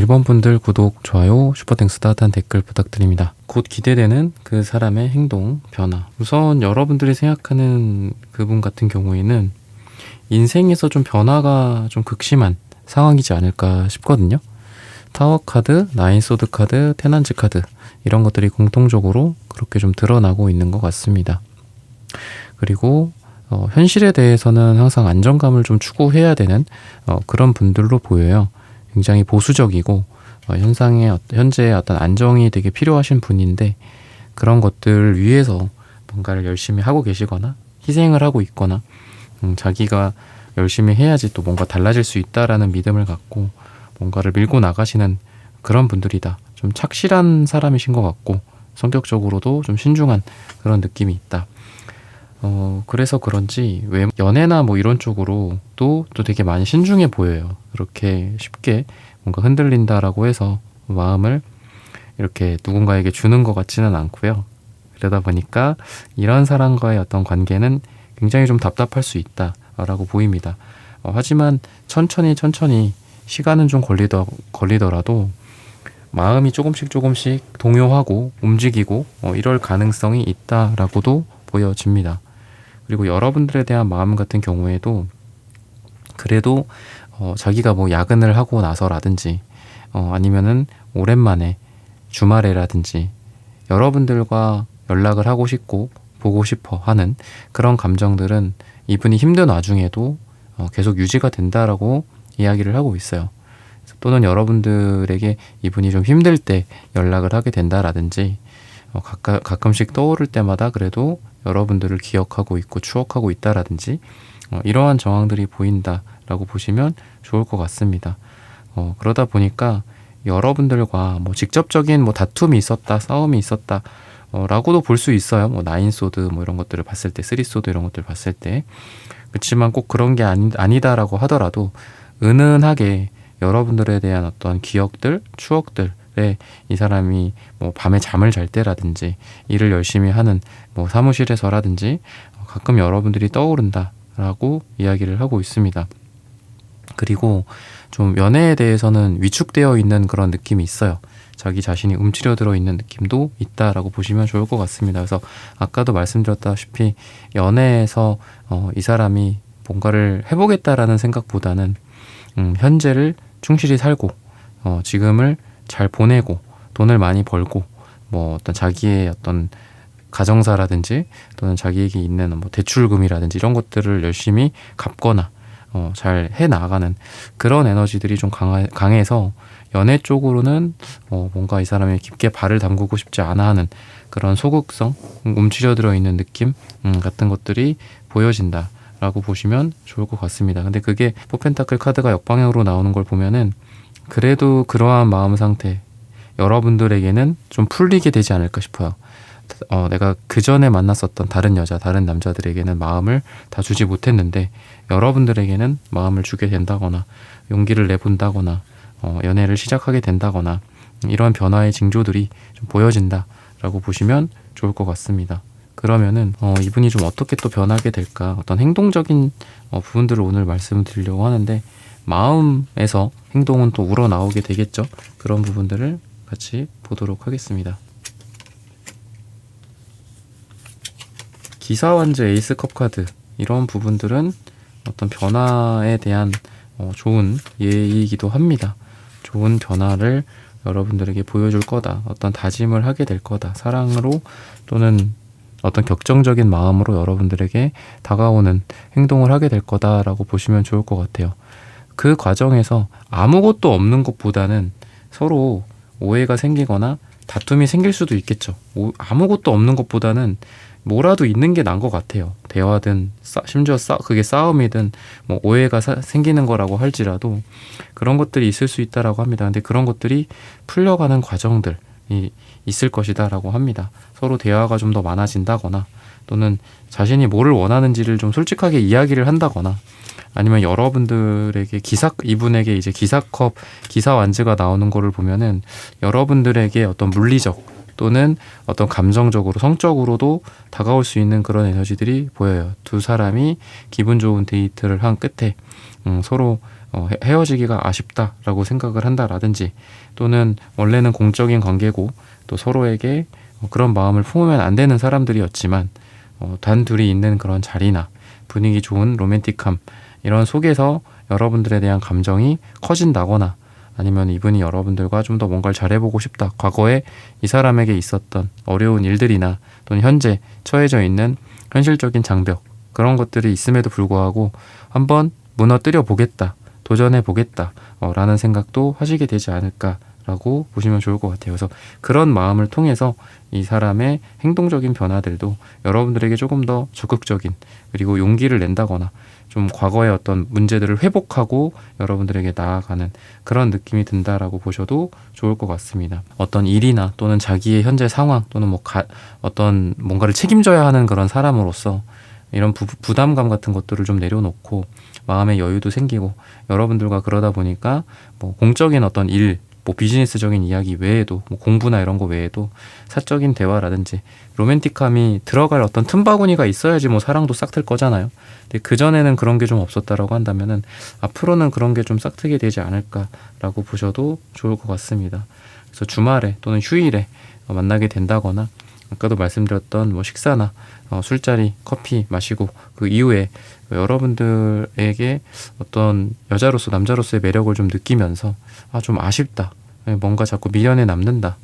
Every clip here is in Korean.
1번 분들 구독, 좋아요, 슈퍼땡스 따뜻한 댓글 부탁드립니다. 곧 기대되는 그 사람의 행동, 변화. 우선 여러분들이 생각하는 그분 같은 경우에는 인생에서 좀 변화가 좀 극심한 상황이지 않을까 싶거든요. 타워 카드, 나인 소드 카드, 테난즈 카드 이런 것들이 공통적으로 그렇게 좀 드러나고 있는 것 같습니다. 그리고 현실에 대해서는 항상 안정감을 좀 추구해야 되는 그런 분들로 보여요. 굉장히 보수적이고 현재의 어떤 안정이 되게 필요하신 분인데 그런 것들 위해서 뭔가를 열심히 하고 계시거나 희생을 하고 있거나 자기가 열심히 해야지 또 뭔가 달라질 수 있다라는 믿음을 갖고 뭔가를 밀고 나가시는 그런 분들이다. 좀 착실한 사람이신 것 같고 성격적으로도 좀 신중한 그런 느낌이 있다. 그래서 그런지 연애나 뭐 이런 쪽으로 또 되게 많이 신중해 보여요. 그렇게 쉽게 뭔가 흔들린다라고 해서 마음을 이렇게 누군가에게 주는 것 같지는 않고요. 그러다 보니까 이런 사람과의 어떤 관계는 굉장히 좀 답답할 수 있다라고 보입니다. 하지만 천천히 시간은 좀 걸리더라도 마음이 조금씩 동요하고 움직이고 이럴 가능성이 있다라고도 보여집니다. 그리고 여러분들에 대한 마음 같은 경우에도 그래도 자기가 뭐 야근을 하고 나서라든지 아니면은 오랜만에 주말에라든지 여러분들과 연락을 하고 싶고 보고 싶어 하는 그런 감정들은 이분이 힘든 와중에도 계속 유지가 된다라고 이야기를 하고 있어요. 또는 여러분들에게 이분이 좀 힘들 때 연락을 하게 된다라든지 가끔씩 떠오를 때마다 그래도 여러분들을 기억하고 있고 추억하고 있다라든지 이러한 정황들이 보인다라고 보시면 좋을 것 같습니다. 그러다 보니까 여러분들과 뭐 직접적인 뭐 다툼이 있었다, 싸움이 있었다 라고도 볼 수 있어요. 뭐 나인 소드 뭐 이런 것들을 봤을 때, 쓰리 소드 이런 것들을 봤을 때. 그렇지만 꼭 그런 게 아니다라고 하더라도 은은하게 여러분들에 대한 어떤 기억들, 추억들 이 사람이 뭐 밤에 잠을 잘 때라든지 일을 열심히 하는 뭐 사무실에서라든지 가끔 여러분들이 떠오른다라고 이야기를 하고 있습니다. 그리고 좀 연애에 대해서는 위축되어 있는 그런 느낌이 있어요. 자기 자신이 움츠려들어 있는 느낌도 있다라고 보시면 좋을 것 같습니다. 그래서 아까도 말씀드렸다시피 연애에서 이 사람이 뭔가를 해보겠다라는 생각보다는 현재를 충실히 살고 지금을 잘 보내고 돈을 많이 벌고 뭐 어떤 자기의 어떤 가정사라든지 또는 자기에게 있는 뭐 대출금이라든지 이런 것들을 열심히 갚거나 잘 해나가는 그런 에너지들이 좀 강해서 연애 쪽으로는 뭔가 이 사람이 깊게 발을 담그고 싶지 않아 하는 그런 소극성, 움츠려들어 있는 느낌 같은 것들이 보여진다 라고 보시면 좋을 것 같습니다. 근데 그게 포펜타클 카드가 역방향으로 나오는 걸 보면은 그래도 그러한 마음 상태 여러분들에게는 좀 풀리게 되지 않을까 싶어요. 내가 그 전에 만났었던 다른 여자, 다른 남자들에게는 마음을 다 주지 못했는데 여러분들에게는 마음을 주게 된다거나 용기를 내본다거나 연애를 시작하게 된다거나 이러한 변화의 징조들이 좀 보여진다라고 보시면 좋을 것 같습니다. 그러면은 이분이 좀 어떻게 또 변하게 될까, 어떤 행동적인 부분들을 오늘 말씀드리려고 하는데 마음에서 행동은 또 우러나오게 되겠죠. 그런 부분들을 같이 보도록 하겠습니다. 기사완즈 에이스컵 카드 이런 부분들은 어떤 변화에 대한 좋은 예이기도 합니다. 좋은 변화를 여러분들에게 보여줄 거다. 어떤 다짐을 하게 될 거다. 사랑으로 또는 어떤 격정적인 마음으로 여러분들에게 다가오는 행동을 하게 될 거다라고 보시면 좋을 것 같아요. 그 과정에서 아무것도 없는 것보다는 서로 오해가 생기거나 다툼이 생길 수도 있겠죠. 아무것도 없는 것보다는 뭐라도 있는 게 나은 것 같아요. 대화든 심지어 그게 싸움이든 뭐 오해가 생기는 거라고 할지라도 그런 것들이 있을 수 있다라고 합니다. 근데 그런 것들이 풀려가는 과정들이 있을 것이다라고 합니다. 서로 대화가 좀 더 많아진다거나 또는 자신이 뭐를 원하는지를 좀 솔직하게 이야기를 한다거나 아니면 여러분들에게 이분에게 이제 기사컵, 기사 완즈가 나오는 거를 보면은 여러분들에게 어떤 물리적 또는 어떤 감정적으로, 성적으로도 다가올 수 있는 그런 에너지들이 보여요. 두 사람이 기분 좋은 데이트를 한 끝에 서로 헤어지기가 아쉽다라고 생각을 한다라든지, 또는 원래는 공적인 관계고 또 서로에게 그런 마음을 품으면 안 되는 사람들이었지만 단 둘이 있는 그런 자리나 분위기 좋은 로맨틱함 이런 속에서 여러분들에 대한 감정이 커진다거나, 아니면 이분이 여러분들과 좀 더 뭔가를 잘해보고 싶다, 과거에 이 사람에게 있었던 어려운 일들이나 또는 현재 처해져 있는 현실적인 장벽, 그런 것들이 있음에도 불구하고 한번 무너뜨려 보겠다, 도전해 보겠다 라는 생각도 하시게 되지 않을까라고 보시면 좋을 것 같아요. 그래서 그런 마음을 통해서 이 사람의 행동적인 변화들도 여러분들에게 조금 더 적극적인, 그리고 용기를 낸다거나 좀 과거의 어떤 문제들을 회복하고 여러분들에게 나아가는 그런 느낌이 든다라고 보셔도 좋을 것 같습니다. 어떤 일이나 또는 자기의 현재 상황, 또는 어떤 뭔가를 책임져야 하는 그런 사람으로서 이런 부담감 같은 것들을 좀 내려놓고 마음의 여유도 생기고, 여러분들과 그러다 보니까 뭐 공적인 어떤 일, 뭐 비즈니스적인 이야기 외에도, 뭐 공부나 이런 거 외에도 사적인 대화라든지 로맨틱함이 들어갈 어떤 틈바구니가 있어야지 뭐 사랑도 싹틀 거잖아요. 근데 그전에는 그런 게 좀 없었다라고 한다면은 앞으로는 그런 게 좀 싹트게 되지 않을까라고 보셔도 좋을 것 같습니다. 그래서 주말에 또는 휴일에 만나게 된다거나, 아까도 말씀드렸던 뭐 식사나 술자리, 커피 마시고 그 이후에 여러분들에게 어떤 여자로서 남자로서의 매력을 좀 느끼면서 좀 아쉽다, 뭔가 자꾸 미련에 남는다,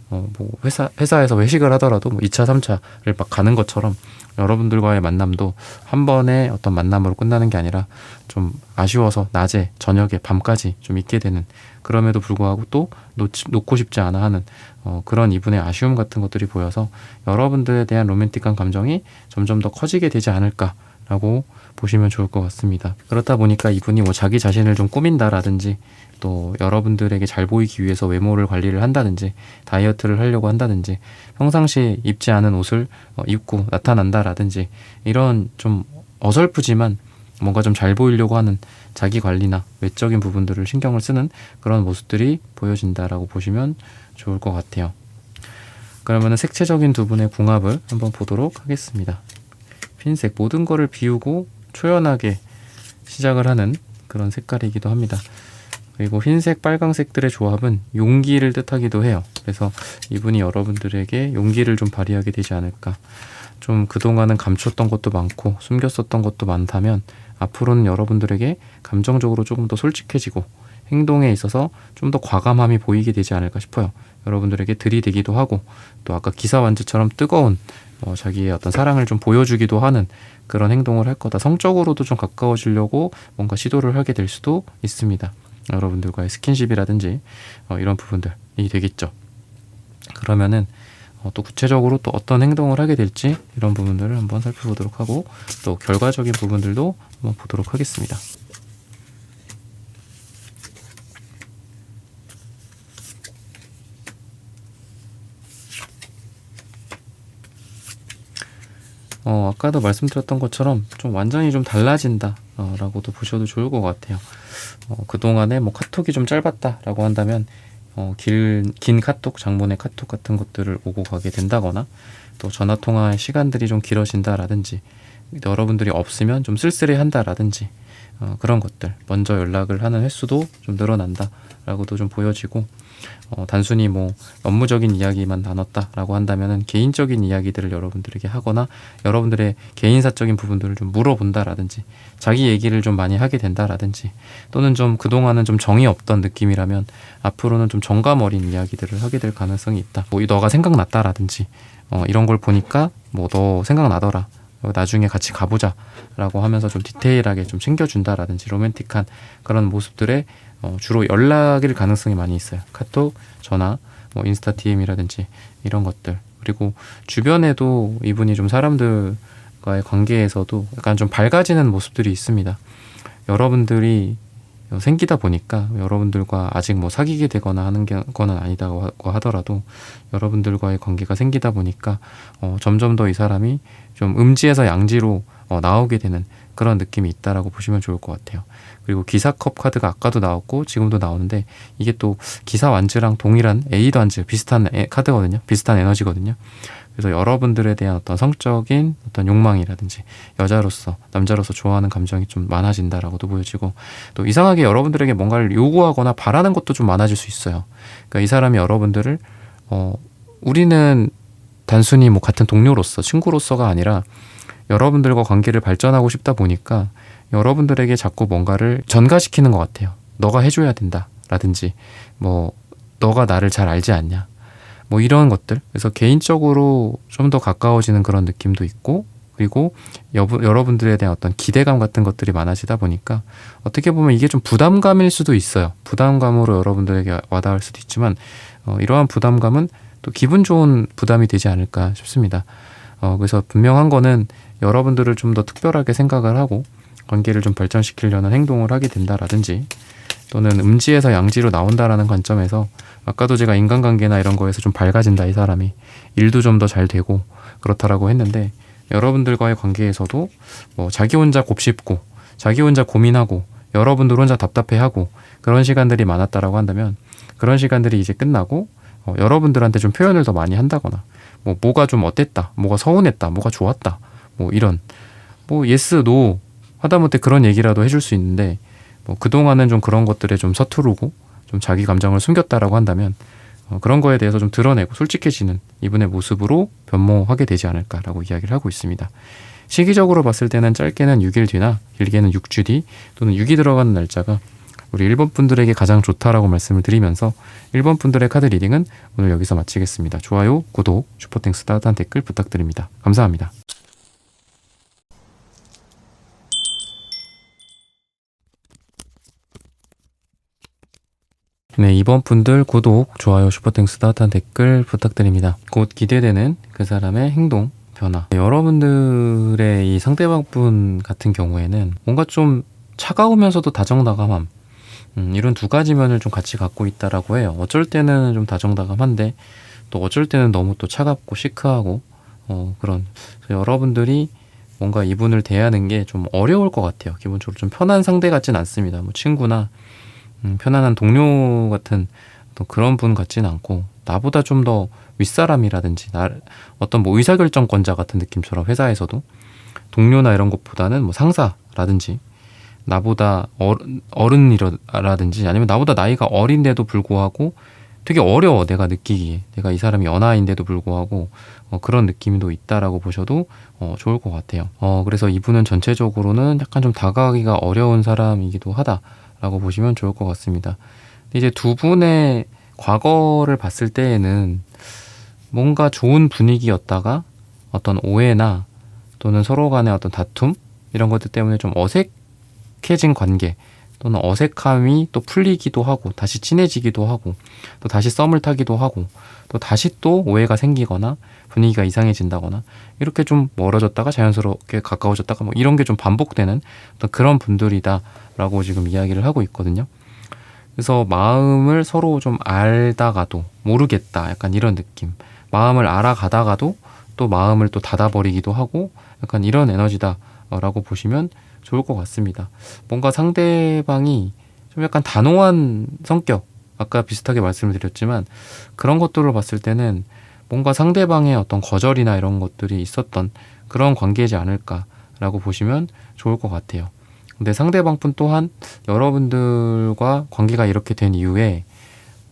뭐 회사에서 회식을 하더라도 뭐 2차, 3차를 막 가는 것처럼 여러분들과의 만남도 한 번의 어떤 만남으로 끝나는 게 아니라 좀 아쉬워서 낮에, 저녁에, 밤까지 좀 있게 되는, 그럼에도 불구하고 또 놓고 싶지 않아 하는 그런 이분의 아쉬움 같은 것들이 보여서 여러분들에 대한 로맨틱한 감정이 점점 더 커지게 되지 않을까라고 보시면 좋을 것 같습니다. 그렇다 보니까 이분이 뭐 자기 자신을 좀 꾸민다라든지, 또 여러분들에게 잘 보이기 위해서 외모를 관리를 한다든지, 다이어트를 하려고 한다든지, 평상시에 입지 않은 옷을 입고 나타난다라든지, 이런 좀 어설프지만 뭔가 좀 잘 보이려고 하는 자기 관리나 외적인 부분들을 신경을 쓰는 그런 모습들이 보여진다라고 보시면 좋을 것 같아요. 그러면 색채적인 두 분의 궁합을 한번 보도록 하겠습니다. 흰색, 모든 거를 비우고 초연하게 시작을 하는 그런 색깔이기도 합니다. 그리고 흰색, 빨강색들의 조합은 용기를 뜻하기도 해요. 그래서 이분이 여러분들에게 용기를 좀 발휘하게 되지 않을까. 좀 그동안은 감췄던 것도 많고 숨겼었던 것도 많다면 앞으로는 여러분들에게 감정적으로 조금 더 솔직해지고 행동에 있어서 좀 더 과감함이 보이게 되지 않을까 싶어요. 여러분들에게 들이대기도 하고, 또 아까 기사완주처럼 뜨거운 자기의 어떤 사랑을 좀 보여주기도 하는 그런 행동을 할 거다. 성적으로도 좀 가까워지려고 뭔가 시도를 하게 될 수도 있습니다. 여러분들과의 스킨십이라든지 이런 부분들이 되겠죠. 그러면은 또 구체적으로 또 어떤 행동을 하게 될지 이런 부분들을 한번 살펴보도록 하고, 또 결과적인 부분들도 한번 보도록 하겠습니다. 아까도 말씀드렸던 것처럼 좀 완전히 좀 달라진다 라고도 보셔도 좋을 것 같아요. 그동안에 뭐 카톡이 좀 짧았다라고 한다면 긴 카톡, 장문의 카톡 같은 것들을 오고 가게 된다거나, 또 전화통화의 시간들이 좀 길어진다라든지, 여러분들이 없으면 좀 쓸쓸해한다라든지, 그런 것들, 먼저 연락을 하는 횟수도 좀 늘어난다라고도 좀 보여지고, 단순히 뭐 업무적인 이야기만 나눴다라고 한다면은 개인적인 이야기들을 여러분들에게 하거나, 여러분들의 개인사적인 부분들을 좀 물어본다라든지, 자기 얘기를 좀 많이 하게 된다라든지, 또는 좀 그동안은 좀 정이 없던 느낌이라면 앞으로는 좀 정감 어린 이야기들을 하게 될 가능성이 있다. 뭐 너가 생각났다라든지, 이런 걸 보니까 뭐 너 생각나더라, 나중에 같이 가보자 라고 하면서 좀 디테일하게 좀 챙겨준다라든지, 로맨틱한 그런 모습들에 주로 연락일 가능성이 많이 있어요. 카톡, 전화, 뭐 인스타 DM이라든지 이런 것들. 그리고 주변에도 이분이 좀 사람들과의 관계에서도 약간 좀 밝아지는 모습들이 있습니다. 여러분들이 생기다 보니까, 여러분들과 아직 뭐 사귀게 되거나 하는 거는 아니다고 하더라도 여러분들과의 관계가 생기다 보니까 점점 더 이 사람이 좀 음지에서 양지로 나오게 되는 그런 느낌이 있다라고 보시면 좋을 것 같아요. 그리고 기사컵 카드가 아까도 나왔고 지금도 나오는데, 이게 또 기사 완즈랑 동일한 에이드 완즈, 비슷한 카드거든요. 비슷한 에너지거든요. 그래서 여러분들에 대한 어떤 성적인 어떤 욕망이라든지 여자로서 남자로서 좋아하는 감정이 좀 많아진다라고도 보여지고, 또 이상하게 여러분들에게 뭔가를 요구하거나 바라는 것도 좀 많아질 수 있어요. 그러니까 이 사람이 여러분들을 우리는 단순히 뭐 같은 동료로서 친구로서가 아니라 여러분들과 관계를 발전하고 싶다 보니까 여러분들에게 자꾸 뭔가를 전가시키는 것 같아요. 너가 해줘야 된다 라든지 뭐 너가 나를 잘 알지 않냐 뭐 이런 것들. 그래서 개인적으로 좀 더 가까워지는 그런 느낌도 있고, 그리고 여러분들에 대한 어떤 기대감 같은 것들이 많아지다 보니까 어떻게 보면 이게 좀 부담감일 수도 있어요. 부담감으로 여러분들에게 와닿을 수도 있지만 이러한 부담감은 또 기분 좋은 부담이 되지 않을까 싶습니다. 그래서 분명한 거는 여러분들을 좀 더 특별하게 생각을 하고 관계를 좀 발전시키려는 행동을 하게 된다라든지, 또는 음지에서 양지로 나온다라는 관점에서 아까도 제가 인간관계나 이런 거에서 좀 밝아진다, 이 사람이 일도 좀 더 잘 되고 그렇다라고 했는데, 여러분들과의 관계에서도 뭐 자기 혼자 곱씹고 자기 혼자 고민하고 여러분들 혼자 답답해하고 그런 시간들이 많았다라고 한다면, 그런 시간들이 이제 끝나고 여러분들한테 좀 표현을 더 많이 한다거나 뭐가 좀 어땠다, 뭐가 서운했다, 뭐가 좋았다, 뭐 이런 예스 노 하다못해 그런 얘기라도 해줄 수 있는데, 그동안은 좀 그런 것들에 좀 서투르고 좀 자기 감정을 숨겼다라고 한다면 그런 거에 대해서 좀 드러내고 솔직해지는 이분의 모습으로 변모하게 되지 않을까라고 이야기를 하고 있습니다. 시기적으로 봤을 때는 짧게는 6일 뒤나 길게는 6주 뒤 또는 6이 들어가는 날짜가 우리 1번 분들에게 가장 좋다라고 말씀을 드리면서 1번 분들의 카드 리딩은 오늘 여기서 마치겠습니다. 좋아요, 구독, 슈퍼땡스 따뜻한 댓글 부탁드립니다. 감사합니다. 네, 2번 분들 구독, 좋아요, 슈퍼땡스 따뜻한 댓글 부탁드립니다. 곧 기대되는 그 사람의 행동, 변화. 여러분들의 이 상대방 분 같은 경우에는 뭔가 좀 차가우면서도 다정다감함, 이런 두 가지 면을 좀 같이 갖고 있다라고 해요. 어쩔 때는 좀 다정다감한데 또 어쩔 때는 너무 또 차갑고 시크하고 그런. 그래서 여러분들이 뭔가 이분을 대하는 게 좀 어려울 것 같아요. 기본적으로 좀 편한 상대 같진 않습니다. 뭐 친구나 편안한 동료 같은 또 그런 분 같지는 않고, 나보다 좀 더 윗사람이라든지 어떤 뭐 의사결정권자 같은 느낌처럼 회사에서도 동료나 이런 것보다는 뭐 상사라든지 나보다 어른이라든지 아니면 나보다 나이가 어린데도 불구하고 되게 어려워, 내가 느끼기에. 내가 이 사람이 연하인데도 불구하고 그런 느낌도 있다라고 보셔도 좋을 것 같아요. 그래서 이분은 전체적으로는 약간 좀 다가가기가 어려운 사람이기도 하다라고 보시면 좋을 것 같습니다. 근데 이제 두 분의 과거를 봤을 때에는 뭔가 좋은 분위기였다가 어떤 오해나 또는 서로 간의 어떤 다툼 이런 것들 때문에 좀 어색해진 관계, 또는 어색함이 또 풀리기도 하고 다시 친해지기도 하고 또 다시 썸을 타기도 하고 또 다시 또 오해가 생기거나 분위기가 이상해진다거나 이렇게 좀 멀어졌다가 자연스럽게 가까워졌다가 뭐 이런 게 좀 반복되는 어떤 그런 분들이다라고 지금 이야기를 하고 있거든요. 그래서 마음을 서로 좀 알다가도 모르겠다, 약간 이런 느낌. 마음을 알아가다가도 또 마음을 또 닫아버리기도 하고 약간 이런 에너지다라고 보시면 좋을 것 같습니다. 뭔가 상대방이 좀 약간 단호한 성격, 아까 비슷하게 말씀을 드렸지만 그런 것들을 봤을 때는 뭔가 상대방의 어떤 거절이나 이런 것들이 있었던 그런 관계이지 않을까라고 보시면 좋을 것 같아요. 근데 상대방분 또한 여러분들과 관계가 이렇게 된 이후에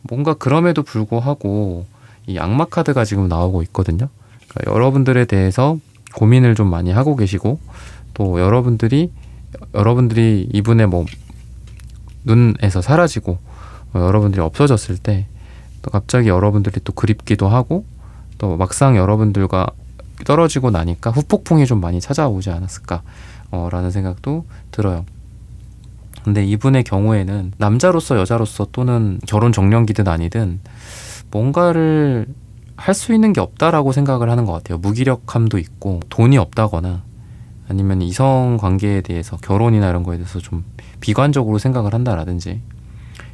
뭔가 그럼에도 불구하고 이 악마 카드가 지금 나오고 있거든요. 그러니까 여러분들에 대해서 고민을 좀 많이 하고 계시고, 또 여러분들이 이분의 뭐 눈에서 사라지고 여러분들이 없어졌을 때 또 갑자기 여러분들이 또 그립기도 하고, 또 막상 여러분들과 떨어지고 나니까 후폭풍이 좀 많이 찾아오지 않았을까 라는 생각도 들어요. 근데 이분의 경우에는 남자로서 여자로서 또는 결혼 정년기든 아니든 뭔가를 할 수 있는 게 없다라고 생각을 하는 것 같아요. 무기력함도 있고 돈이 없다거나 아니면 이성 관계에 대해서, 결혼이나 이런 거에 대해서 좀 비관적으로 생각을 한다라든지,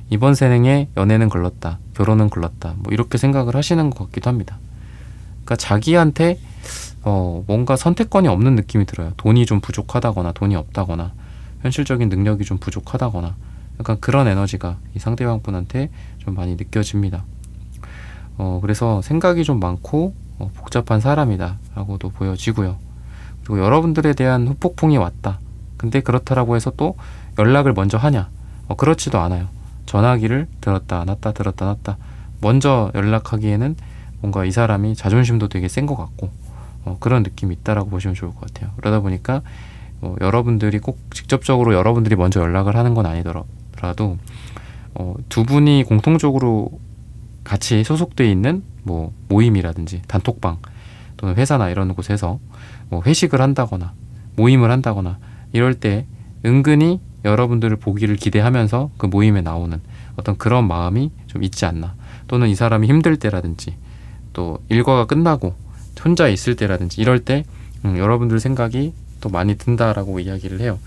이번 생에 연애는 글렀다, 결혼은 글렀다, 뭐 이렇게 생각을 하시는 것 같기도 합니다. 그러니까 자기한테 뭔가 선택권이 없는 느낌이 들어요. 돈이 좀 부족하다거나 돈이 없다거나 현실적인 능력이 좀 부족하다거나 약간 그런 에너지가 이 상대방 분한테 좀 많이 느껴집니다. 그래서 생각이 좀 많고 복잡한 사람이다 라고도 보여지고요. 그리고 여러분들에 대한 후폭풍이 왔다. 근데 그렇다라고 해서 또 연락을 먼저 하냐? 그렇지도 않아요. 전화기를 들었다 놨다 들었다 놨다 먼저 연락하기에는 뭔가 이 사람이 자존심도 되게 센 것 같고 그런 느낌이 있다라고 보시면 좋을 것 같아요. 그러다 보니까 여러분들이 꼭 직접적으로 여러분들이 먼저 연락을 하는 건 아니더라도 두 분이 공통적으로 같이 소속돼 있는 뭐 모임이라든지 단톡방 또는 회사나 이런 곳에서 뭐 회식을 한다거나 모임을 한다거나 이럴 때 은근히 여러분들을 보기를 기대하면서 그 모임에 나오는 어떤 그런 마음이 좀 있지 않나. 또는 이 사람이 힘들 때라든지 또 일과가 끝나고 혼자 있을 때라든지 이럴 때 여러분들 생각이 또 많이 든다라고 이야기를 해요.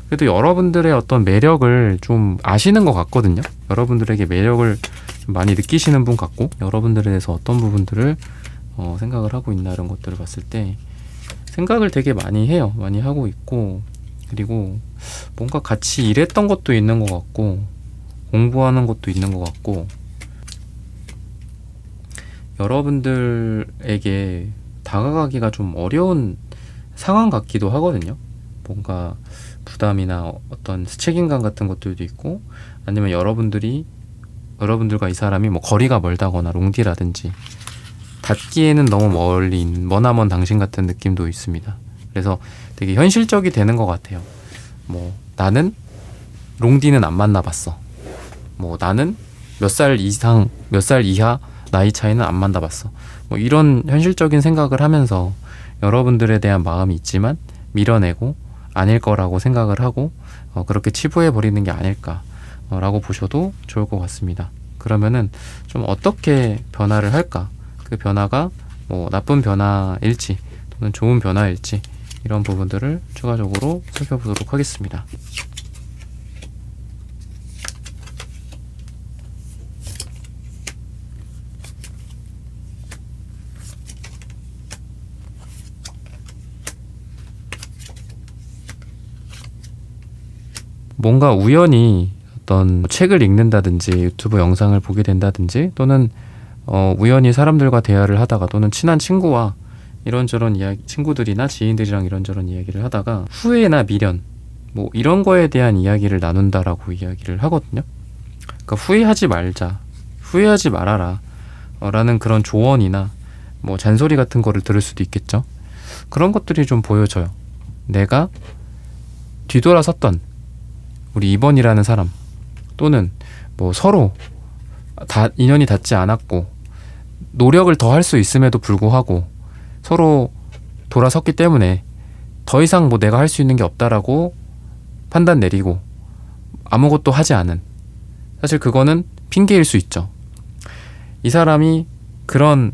그래도 여러분들의 어떤 매력을 좀 아시는 것 같거든요. 여러분들에게 매력을 좀 많이 느끼시는 분 같고 여러분들에 대해서 어떤 부분들을 생각을 하고 있나 이런 것들을 봤을 때 생각을 되게 많이 해요. 많이 하고 있고 그리고 뭔가 같이 일했던 것도 있는 것 같고 공부하는 것도 있는 것 같고 여러분들에게 다가가기가 좀 어려운 상황 같기도 하거든요. 뭔가 부담이나 어떤 책임감 같은 것들도 있고 아니면 여러분들과 이 사람이 뭐 거리가 멀다거나 롱디라든지 닿기에는 너무 멀리 머나먼 당신 같은 느낌도 있습니다. 그래서 되게 현실적이 되는 것 같아요. 뭐 나는 롱디는 안 만나봤어. 뭐 나는 몇 살 이하 나이 차이는 안 만나봤어. 뭐 이런 현실적인 생각을 하면서 여러분들에 대한 마음이 있지만 밀어내고 아닐 거라고 생각을 하고 그렇게 치부해 버리는 게 아닐까라고 보셔도 좋을 것 같습니다. 그러면은 좀 어떻게 변화를 할까? 그 변화가 뭐 나쁜 변화일지 또는 좋은 변화일지 이런 부분들을 추가적으로 살펴보도록 하겠습니다. 뭔가 우연히 어떤 책을 읽는다든지 유튜브 영상을 보게 된다든지 또는 우연히 사람들과 대화를 하다가 또는 친한 친구와 이런저런 이야기, 친구들이나 지인들이랑 이런저런 이야기를 하다가 후회나 미련 뭐 이런 거에 대한 이야기를 나눈다라고 이야기를 하거든요. 그러니까 후회하지 말자, 후회하지 말아라 라는 그런 조언이나 뭐 잔소리 같은 거를 들을 수도 있겠죠. 그런 것들이 좀 보여져요. 내가 뒤돌아섰던 우리 2번이라는 사람 또는 뭐 서로 인연이 닿지 않았고 노력을 더 할 수 있음에도 불구하고 서로 돌아섰기 때문에 더 이상 뭐 내가 할 수 있는 게 없다라고 판단 내리고 아무것도 하지 않은 사실 그거는 핑계일 수 있죠. 이 사람이 그런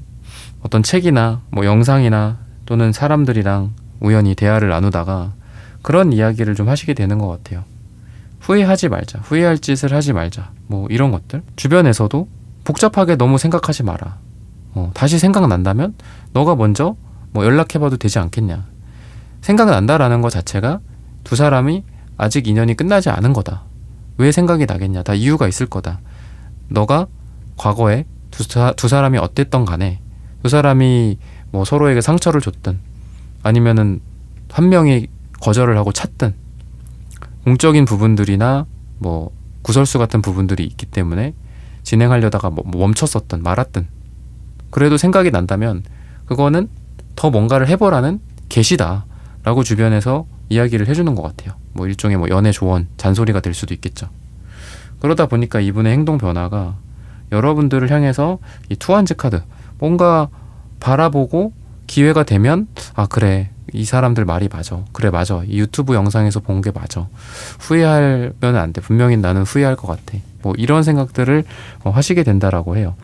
어떤 책이나 뭐 영상이나 또는 사람들이랑 우연히 대화를 나누다가 그런 이야기를 좀 하시게 되는 것 같아요. 후회하지 말자, 후회할 짓을 하지 말자 뭐 이런 것들 주변에서도 복잡하게 너무 생각하지 마라. 다시 생각난다면 너가 먼저 뭐 연락해봐도 되지 않겠냐. 생각난다라는 것 자체가 두 사람이 아직 인연이 끝나지 않은 거다. 왜 생각이 나겠냐. 다 이유가 있을 거다. 너가 과거에 두 사람이 어땠던 간에 두 사람이 뭐 서로에게 상처를 줬든 아니면은 한 명이 거절을 하고 찾든 공적인 부분들이나 뭐 구설수 같은 부분들이 있기 때문에 진행하려다가 뭐 멈췄었든 말았든 그래도 생각이 난다면 그거는 더 뭔가를 해보라는 계시다 라고 주변에서 이야기를 해주는 것 같아요. 뭐 일종의 뭐 연애 조언, 잔소리가 될 수도 있겠죠. 그러다 보니까 이분의 행동 변화가 여러분들을 향해서 이 투한즈 카드 뭔가 바라보고 기회가 되면 아 그래 이 사람들 말이 맞아. 그래 맞아. 이 유튜브 영상에서 본 게 맞아. 후회하면 안 돼. 분명히 나는 후회할 것 같아. 뭐 이런 생각들을 하시게 된다라고 해요.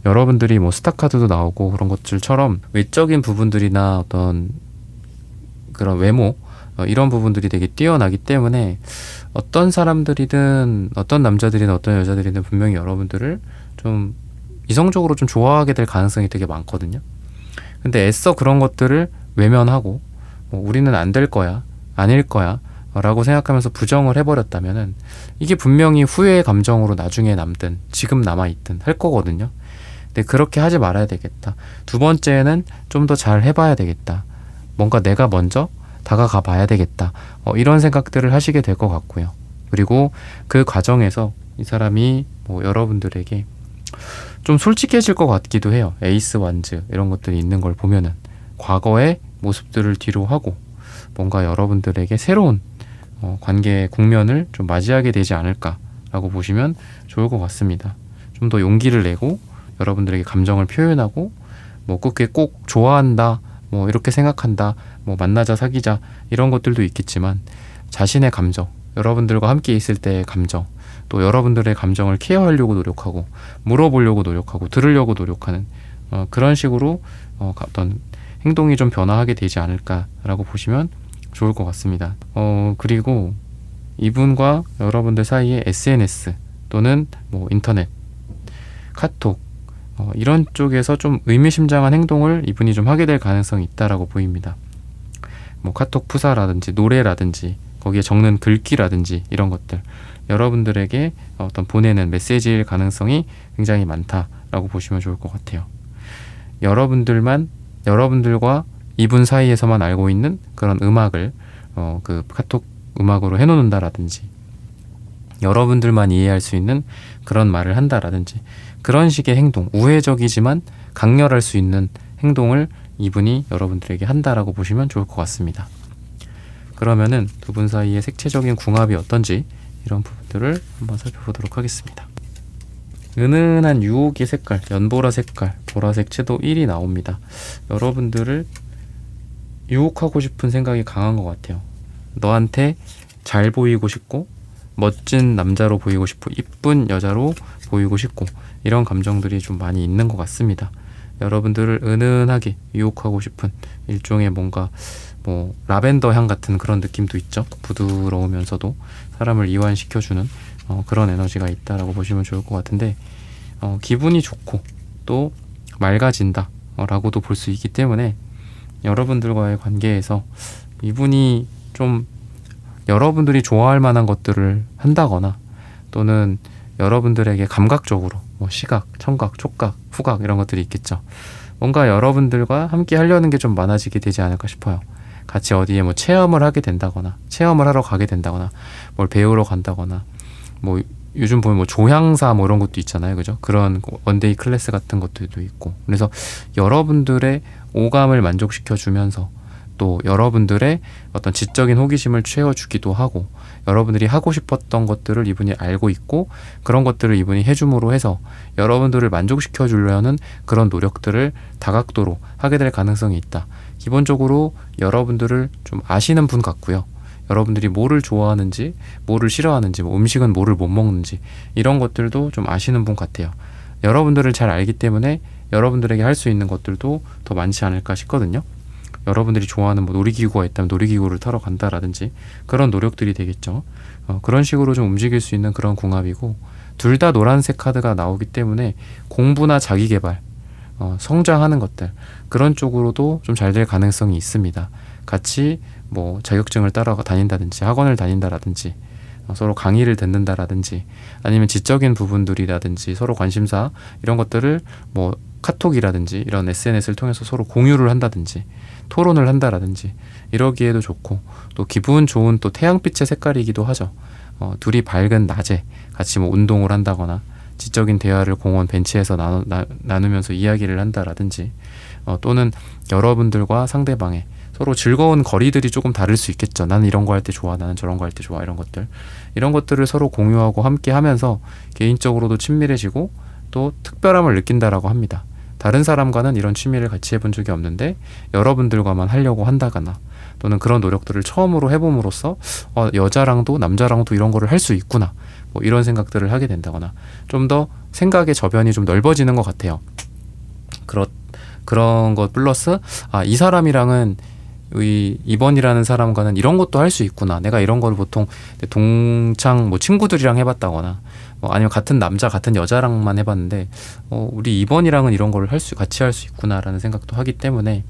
여러분들이 뭐 스타카드도 나오고 그런 것들처럼 외적인 부분들이나 어떤 그런 외모 이런 부분들이 되게 뛰어나기 때문에 어떤 사람들이든 어떤 남자들이든 어떤 여자들이든 분명히 여러분들을 좀 이성적으로 좀 좋아하게 될 가능성이 되게 많거든요. 근데 애써 그런 것들을 외면하고 뭐 우리는 안 될 거야, 아닐 거야 라고 생각하면서 부정을 해버렸다면은 이게 분명히 후회의 감정으로 나중에 남든 지금 남아있든 할 거거든요. 근데 그렇게 하지 말아야 되겠다. 두 번째는 좀 더 잘 해봐야 되겠다. 뭔가 내가 먼저 다가가 봐야 되겠다. 이런 생각들을 하시게 될 것 같고요. 그리고 그 과정에서 이 사람이 뭐 여러분들에게 좀 솔직해질 것 같기도 해요. 에이스 완즈 이런 것들이 있는 걸 보면은 과거의 모습들을 뒤로 하고 뭔가 여러분들에게 새로운 관계 국면을 좀 맞이하게 되지 않을까라고 보시면 좋을 것 같습니다. 좀 더 용기를 내고 여러분들에게 감정을 표현하고 뭐 그게 꼭 좋아한다, 뭐 이렇게 생각한다, 뭐 만나자 사귀자 이런 것들도 있겠지만 자신의 감정, 여러분들과 함께 있을 때의 감정, 또 여러분들의 감정을 케어하려고 노력하고 물어보려고 노력하고 들으려고 노력하는 그런 식으로 어떤 행동이 좀 변화하게 되지 않을까라고 보시면 좋을 것 같습니다. 그리고 이분과 여러분들 사이에 SNS 또는 뭐 인터넷, 카톡 이런 쪽에서 좀 의미심장한 행동을 이분이 좀 하게 될 가능성이 있다라고 보입니다. 뭐 카톡 푸사라든지 노래라든지 거기에 적는 글귀라든지 이런 것들 여러분들에게 어떤 보내는 메시지일 가능성이 굉장히 많다라고 보시면 좋을 것 같아요. 여러분들과 이분 사이에서만 알고 있는 그런 음악을 그 카톡 음악으로 해놓는다라든지 여러분들만 이해할 수 있는 그런 말을 한다라든지 그런 식의 행동, 우회적이지만 강렬할 수 있는 행동을 이분이 여러분들에게 한다라고 보시면 좋을 것 같습니다. 그러면은 두 분 사이의 색채적인 궁합이 어떤지 이런 부분들을 한번 살펴보도록 하겠습니다. 은은한 유혹의 색깔, 연보라 색깔, 보라색 채도 1이 나옵니다. 여러분들을 유혹하고 싶은 생각이 강한 것 같아요. 너한테 잘 보이고 싶고 멋진 남자로 보이고 싶고 이쁜 여자로 보이고 싶고 이런 감정들이 좀 많이 있는 것 같습니다. 여러분들을 은은하게 유혹하고 싶은 일종의 뭔가 뭐 라벤더 향 같은 그런 느낌도 있죠. 부드러우면서도 사람을 이완시켜주는 그런 에너지가 있다라고 보시면 좋을 것 같은데 기분이 좋고 또 맑아진다 라고도 볼 수 있기 때문에 여러분들과의 관계에서 이분이 좀 여러분들이 좋아할 만한 것들을 한다거나 또는 여러분들에게 감각적으로 뭐 시각, 청각, 촉각, 후각 이런 것들이 있겠죠. 뭔가 여러분들과 함께 하려는 게 좀 많아지게 되지 않을까 싶어요. 같이 어디에 뭐 체험을 하게 된다거나 체험을 하러 가게 된다거나 뭘 배우러 간다거나 뭐 요즘 보면 뭐 조향사 뭐 이런 것도 있잖아요. 그죠? 그런 원데이 클래스 같은 것들도 있고 그래서 여러분들의 오감을 만족시켜 주면서 또 여러분들의 어떤 지적인 호기심을 채워주기도 하고 여러분들이 하고 싶었던 것들을 이분이 알고 있고 그런 것들을 이분이 해줌으로 해서 여러분들을 만족시켜 주려는 그런 노력들을 다각도로 하게 될 가능성이 있다. 기본적으로 여러분들을 좀 아시는 분 같고요. 여러분들이 뭐를 좋아하는지 뭐를 싫어하는지 뭐 음식은 뭐를 못 먹는지 이런 것들도 좀 아시는 분 같아요. 여러분들을 잘 알기 때문에 여러분들에게 할 수 있는 것들도 더 많지 않을까 싶거든요. 여러분들이 좋아하는 뭐 놀이기구가 있다면 놀이기구를 타러 간다라든지 그런 노력들이 되겠죠. 그런 식으로 좀 움직일 수 있는 그런 궁합이고 둘 다 노란색 카드가 나오기 때문에 공부나 자기계발, 성장하는 것들 그런 쪽으로도 좀 잘 될 가능성이 있습니다. 같이 뭐 자격증을 따러 다닌다든지 학원을 다닌다라든지 서로 강의를 듣는다라든지 아니면 지적인 부분들이라든지 서로 관심사 이런 것들을 뭐 카톡이라든지 이런 SNS를 통해서 서로 공유를 한다든지 토론을 한다라든지 이러기에도 좋고 또 기분 좋은 또 태양빛의 색깔이기도 하죠. 둘이 밝은 낮에 같이 뭐 운동을 한다거나 지적인 대화를 공원 벤치에서 나누면서 이야기를 한다라든지 또는 여러분들과 상대방의 서로 즐거운 거리들이 조금 다를 수 있겠죠. 나는 이런 거 할 때 좋아, 나는 저런 거 할 때 좋아 이런 것들을 서로 공유하고 함께 하면서 개인적으로도 친밀해지고 또 특별함을 느낀다라고 합니다. 다른 사람과는 이런 취미를 같이 해본 적이 없는데 여러분들과만 하려고 한다거나 또는 그런 노력들을 처음으로 해봄으로써 여자랑도 남자랑도 이런 거를 할 수 있구나 뭐 이런 생각들을 하게 된다거나 좀 더 생각의 저변이 좀 넓어지는 것 같아요. 그런 것 플러스 이 사람이랑은 이번이라는 사람과는 이런 것도 할 수 있구나. 내가 이런 걸 보통 동창 뭐 친구들이랑 해봤다거나 아니면 같은 남자 같은 여자랑만 해봤는데 우리 2번이랑은 이런 걸 같이 할 수 있구나라는 생각도 하기 때문에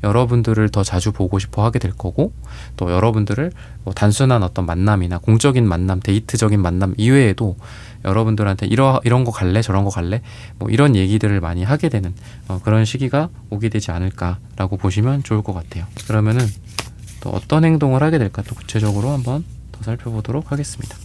여러분들을 더 자주 보고 싶어 하게 될 거고, 또 여러분들을 단순한 어떤 만남이나 공적인 만남, 데이트적인 만남 이외에도 여러분들한테 이런 거 갈래? 저런 거 갈래? 이런 얘기들을 많이 하게 되는 그런 시기가 오게 되지 않을까라고 보시면 좋을 것 같아요. 그러면은 또 어떤 행동을 하게 될까 또 구체적으로 한번 더 살펴보도록 하겠습니다.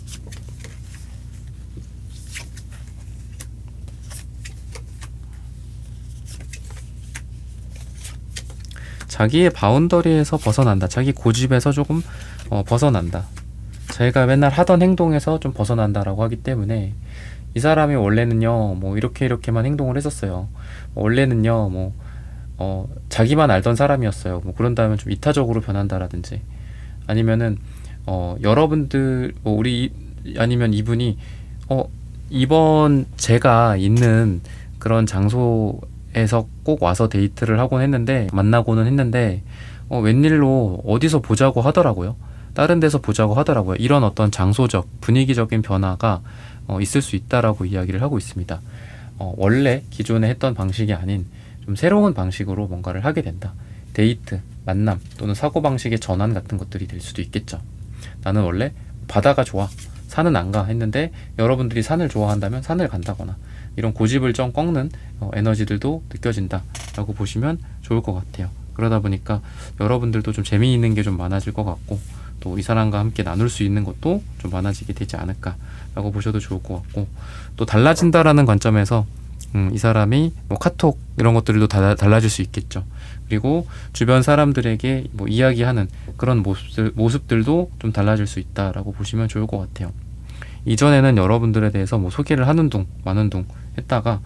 자기의 바운더리에서 벗어난다. 자기 고집에서 조금 벗어난다. 자기가 맨날 하던 행동에서 좀 벗어난다라고 하기 때문에 이 사람이 원래는요 이렇게만 행동을 했었어요. 원래는요 자기만 알던 사람이었어요. 그런 다음에 좀 이타적으로 변한다라든지, 아니면은 여러분들 아니면 이분이 이번 제가 있는 그런 장소에서 꼭 와서 데이트를 하곤 했는데, 만나고는 했는데 웬일로 어디서 보자고 하더라고요. 다른 데서 보자고 하더라고요. 이런 어떤 장소적 분위기적인 변화가 있을 수 있다라고 이야기를 하고 있습니다. 원래 기존에 했던 방식이 아닌 좀 새로운 방식으로 뭔가를 하게 된다. 데이트, 만남 또는 사고방식의 전환 같은 것들이 될 수도 있겠죠. 나는 원래 바다가 좋아, 산은 안 가 했는데 여러분들이 산을 좋아한다면 산을 간다거나, 이런 고집을 좀 꺾는 에너지들도 느껴진다라고 보시면 좋을 것 같아요. 그러다 보니까 여러분들도 좀 재미있는 게 좀 많아질 것 같고, 또 이 사람과 함께 나눌 수 있는 것도 좀 많아지게 되지 않을까라고 보셔도 좋을 것 같고, 또 달라진다라는 관점에서 이 사람이 카톡 이런 것들도 달라질 수 있겠죠. 그리고 주변 사람들에게 이야기하는 그런 모습들도 좀 달라질 수 있다라고 보시면 좋을 것 같아요. 이전에는 여러분들에 대해서 소개를 하는 둥 마는 둥 했다가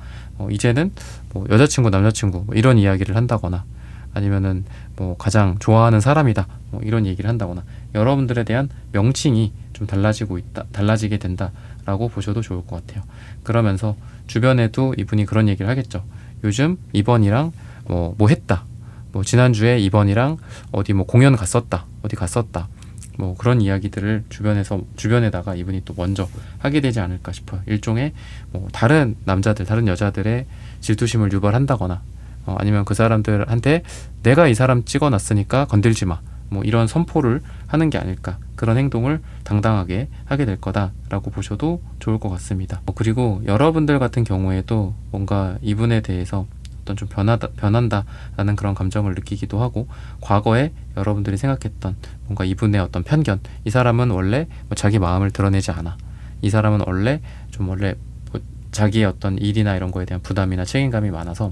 이제는 여자친구 남자친구 이런 이야기를 한다거나, 아니면은 가장 좋아하는 사람이다 이런 얘기를 한다거나, 여러분들에 대한 명칭이 좀 달라지게 된다라고 보셔도 좋을 것 같아요. 그러면서 주변에도 이분이 그런 얘기를 하겠죠. 요즘 2번이랑 뭐 했다, 지난주에 2번이랑 어디 공연 갔었다, 어디 갔었다, 그런 이야기들을 주변에다가 이분이 또 먼저 하게 되지 않을까 싶어요. 일종의 다른 남자들, 다른 여자들의 질투심을 유발한다거나, 아니면 그 사람들한테 내가 이 사람 찍어놨으니까 건들지 마, 이런 선포를 하는 게 아닐까, 그런 행동을 당당하게 하게 될 거다라고 보셔도 좋을 것 같습니다. 그리고 여러분들 같은 경우에도 뭔가 이분에 대해서 어떤 좀 변한다라는 그런 감정을 느끼기도 하고, 과거에 여러분들이 생각했던 뭔가 이분의 어떤 편견, 이 사람은 원래 자기 마음을 드러내지 않아, 이 사람은 원래 자기의 어떤 일이나 이런 거에 대한 부담이나 책임감이 많아서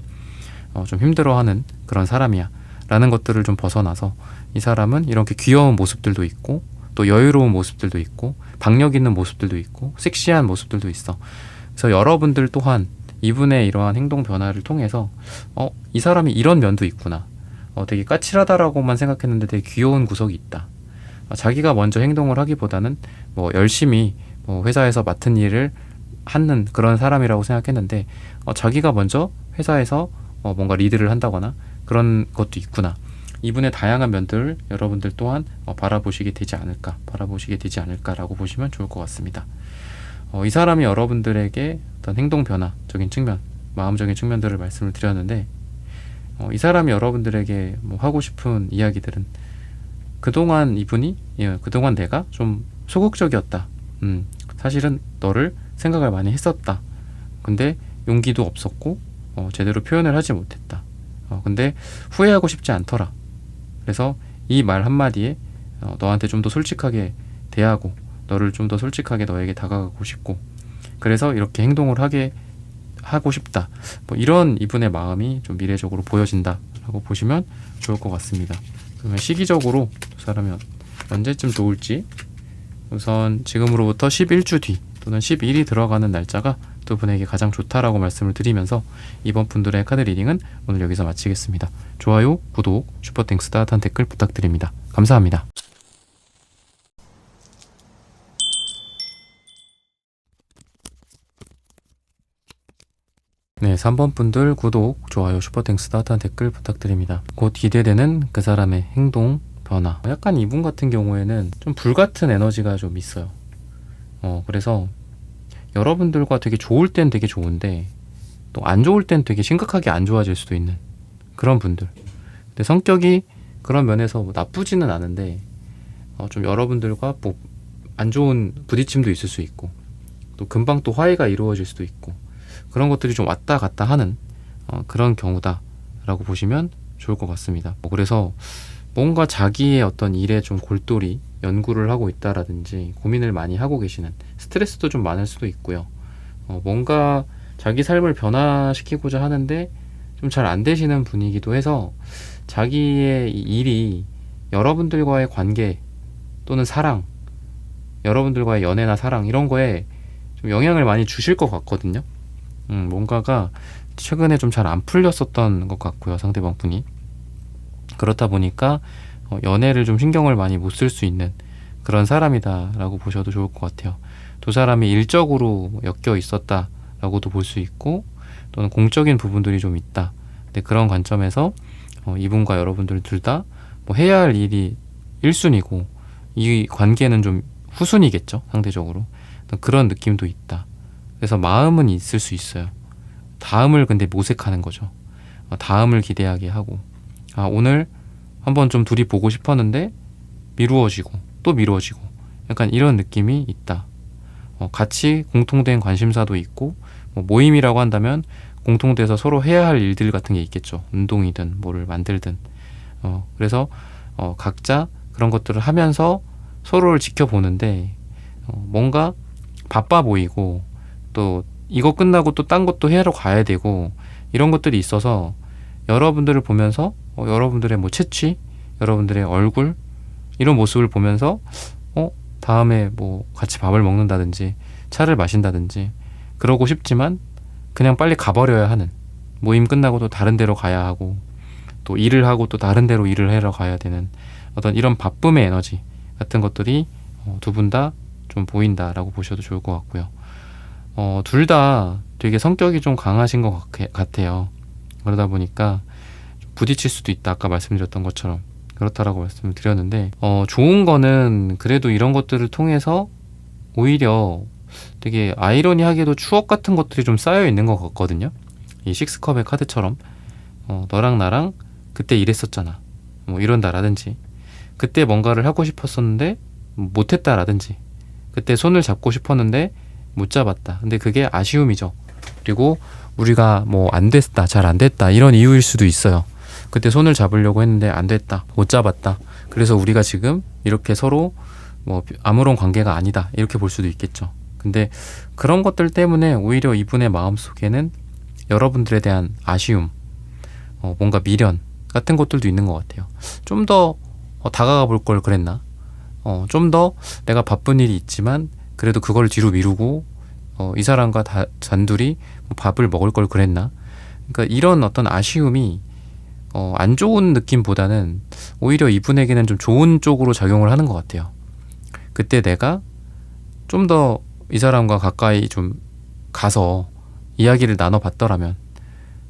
좀 힘들어하는 그런 사람이야 라는 것들을 좀 벗어나서, 이 사람은 이렇게 귀여운 모습들도 있고, 또 여유로운 모습들도 있고, 박력 있는 모습들도 있고, 섹시한 모습들도 있어. 그래서 여러분들 또한 이분의 이러한 행동 변화를 통해서 이 사람이 이런 면도 있구나, 되게 까칠하다라고만 생각했는데 되게 귀여운 구석이 있다, 자기가 먼저 행동을 하기보다는 열심히 회사에서 맡은 일을 하는 그런 사람이라고 생각했는데 자기가 먼저 회사에서 뭔가 리드를 한다거나 그런 것도 있구나, 이분의 다양한 면들을 여러분들 또한 바라보시게 되지 않을까라고 보시면 좋을 것 같습니다. 이 사람이 여러분들에게 어떤 행동 변화적인 측면, 마음적인 측면들을 말씀을 드렸는데, 이 사람이 여러분들에게 하고 싶은 이야기들은 그동안 그동안 내가 좀 소극적이었다, 사실은 너를 생각을 많이 했었다, 근데 용기도 없었고 제대로 표현을 하지 못했다, 근데 후회하고 싶지 않더라, 그래서 이 말 한마디에 너한테 좀 더 솔직하게 대하고, 너를 좀 더 솔직하게 너에게 다가가고 싶고, 그래서 이렇게 행동을 하고 싶다, 이런 이분의 마음이 좀 미래적으로 보여진다라고 보시면 좋을 것 같습니다. 그러면 시기적으로 두 사람이 언제쯤 좋을지, 우선 지금으로부터 11주 뒤 또는 10일이 들어가는 날짜가 두 분에게 가장 좋다라고 말씀을 드리면서 이번 분들의 카드 리딩은 오늘 여기서 마치겠습니다. 좋아요, 구독, 슈퍼땡스, 따뜻한 댓글 부탁드립니다. 감사합니다. 네, 3번 분들 구독, 좋아요, 슈퍼땡스, 따뜻한 댓글 부탁드립니다. 곧 기대되는 그 사람의 행동 변화. 약간 이분 같은 경우에는 좀 불같은 에너지가 좀 있어요. 그래서 여러분들과 되게 좋을 땐 되게 좋은데 또 안 좋을 땐 되게 심각하게 안 좋아질 수도 있는 그런 분들. 근데 성격이 그런 면에서 뭐 나쁘지는 않은데 좀 여러분들과 뭐 안 좋은 부딪힘도 있을 수 있고 또 금방 또 화해가 이루어질 수도 있고 그런 것들이 좀 왔다 갔다 하는 그런 경우다라고 보시면 좋을 것 같습니다. 그래서 뭔가 자기의 어떤 일에 좀 골똘히 연구를 하고 있다라든지 고민을 많이 하고 계시는, 스트레스도 좀 많을 수도 있고요. 뭔가 자기 삶을 변화시키고자 하는데 좀 잘 안 되시는 분이기도 해서 자기의 이 일이 여러분들과의 관계 또는 사랑, 여러분들과의 연애나 사랑 이런 거에 좀 영향을 많이 주실 것 같거든요. 뭔가가 최근에 좀 잘 안 풀렸었던 것 같고요, 상대방 분이. 그렇다 보니까 연애를 좀 신경을 많이 못 쓸 수 있는 그런 사람이다라고 보셔도 좋을 것 같아요. 두 사람이 일적으로 엮여 있었다라고도 볼 수 있고 또는 공적인 부분들이 좀 있다. 근데 그런 관점에서 이분과 여러분들 둘 다 뭐 해야 할 일이 1순위고 이 관계는 좀 후순위겠죠, 상대적으로. 그런 느낌도 있다. 그래서 마음은 있을 수 있어요. 다음을 근데 모색하는 거죠. 다음을 기대하게 하고, 오늘 한번 좀 둘이 보고 싶었는데 미루어지고 또 미루어지고 약간 이런 느낌이 있다. 같이 공통된 관심사도 있고 뭐 모임이라고 한다면 공통돼서 서로 해야 할 일들 같은 게 있겠죠. 운동이든 뭐를 만들든. 그래서 각자 그런 것들을 하면서 서로를 지켜보는데 뭔가 바빠 보이고 또 이거 끝나고 또 딴 것도 해러 가야 되고 이런 것들이 있어서 여러분들을 보면서 여러분들의 뭐 채취, 여러분들의 얼굴 이런 모습을 보면서 다음에 뭐 같이 밥을 먹는다든지 차를 마신다든지 그러고 싶지만 그냥 빨리 가버려야 하는, 모임 끝나고 또 다른 데로 가야 하고 또 일을 하고 또 다른 데로 일을 하러 가야 되는 어떤 이런 바쁨의 에너지 같은 것들이 두 분 다 좀 보인다라고 보셔도 좋을 것 같고요. 둘 다 되게 성격이 좀 강하신 것 같아요. 그러다 보니까 부딪힐 수도 있다, 아까 말씀드렸던 것처럼. 그렇다라고 말씀을 드렸는데 좋은 거는 그래도 이런 것들을 통해서 오히려 되게 아이러니하게도 추억 같은 것들이 좀 쌓여 있는 것 같거든요. 이 식스컵의 카드처럼 너랑 나랑 그때 이랬었잖아 뭐 이런다라든지, 그때 뭔가를 하고 싶었었는데 못했다라든지, 그때 손을 잡고 싶었는데 못 잡았다. 근데 그게 아쉬움이죠. 그리고 우리가 뭐 안 됐다, 잘 안 됐다 이런 이유일 수도 있어요. 그때 손을 잡으려고 했는데 안 됐다, 못 잡았다. 그래서 우리가 지금 이렇게 서로 뭐 아무런 관계가 아니다 이렇게 볼 수도 있겠죠. 근데 그런 것들 때문에 오히려 이분의 마음속에는 여러분들에 대한 아쉬움, 뭔가 미련 같은 것들도 있는 것 같아요. 좀 더 다가가 볼 걸 그랬나? 좀 더 내가 바쁜 일이 있지만 그래도 그걸 뒤로 미루고 이 사람과 단둘이 밥을 먹을 걸 그랬나? 그러니까 이런 어떤 아쉬움이 안 좋은 느낌보다는 오히려 이분에게는 좀 좋은 쪽으로 작용을 하는 것 같아요. 그때 내가 좀 더 이 사람과 가까이 좀 가서 이야기를 나눠봤더라면,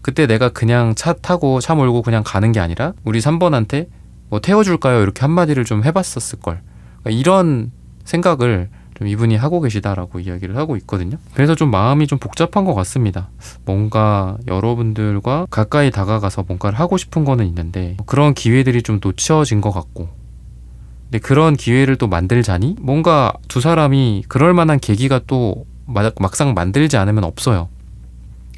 그때 내가 그냥 차 타고 차 몰고 그냥 가는 게 아니라 우리 3번한테 뭐 태워줄까요? 이렇게 한마디를 좀 해봤었을 걸. 그러니까 이런 생각을 좀 이분이 하고 계시다라고 이야기를 하고 있거든요. 그래서 좀 마음이 좀 복잡한 것 같습니다. 뭔가 여러분들과 가까이 다가가서 뭔가를 하고 싶은 거는 있는데 그런 기회들이 좀 놓쳐진 것 같고, 근데 그런 기회를 또 만들자니 뭔가 두 사람이 그럴 만한 계기가 또 막상 만들지 않으면 없어요.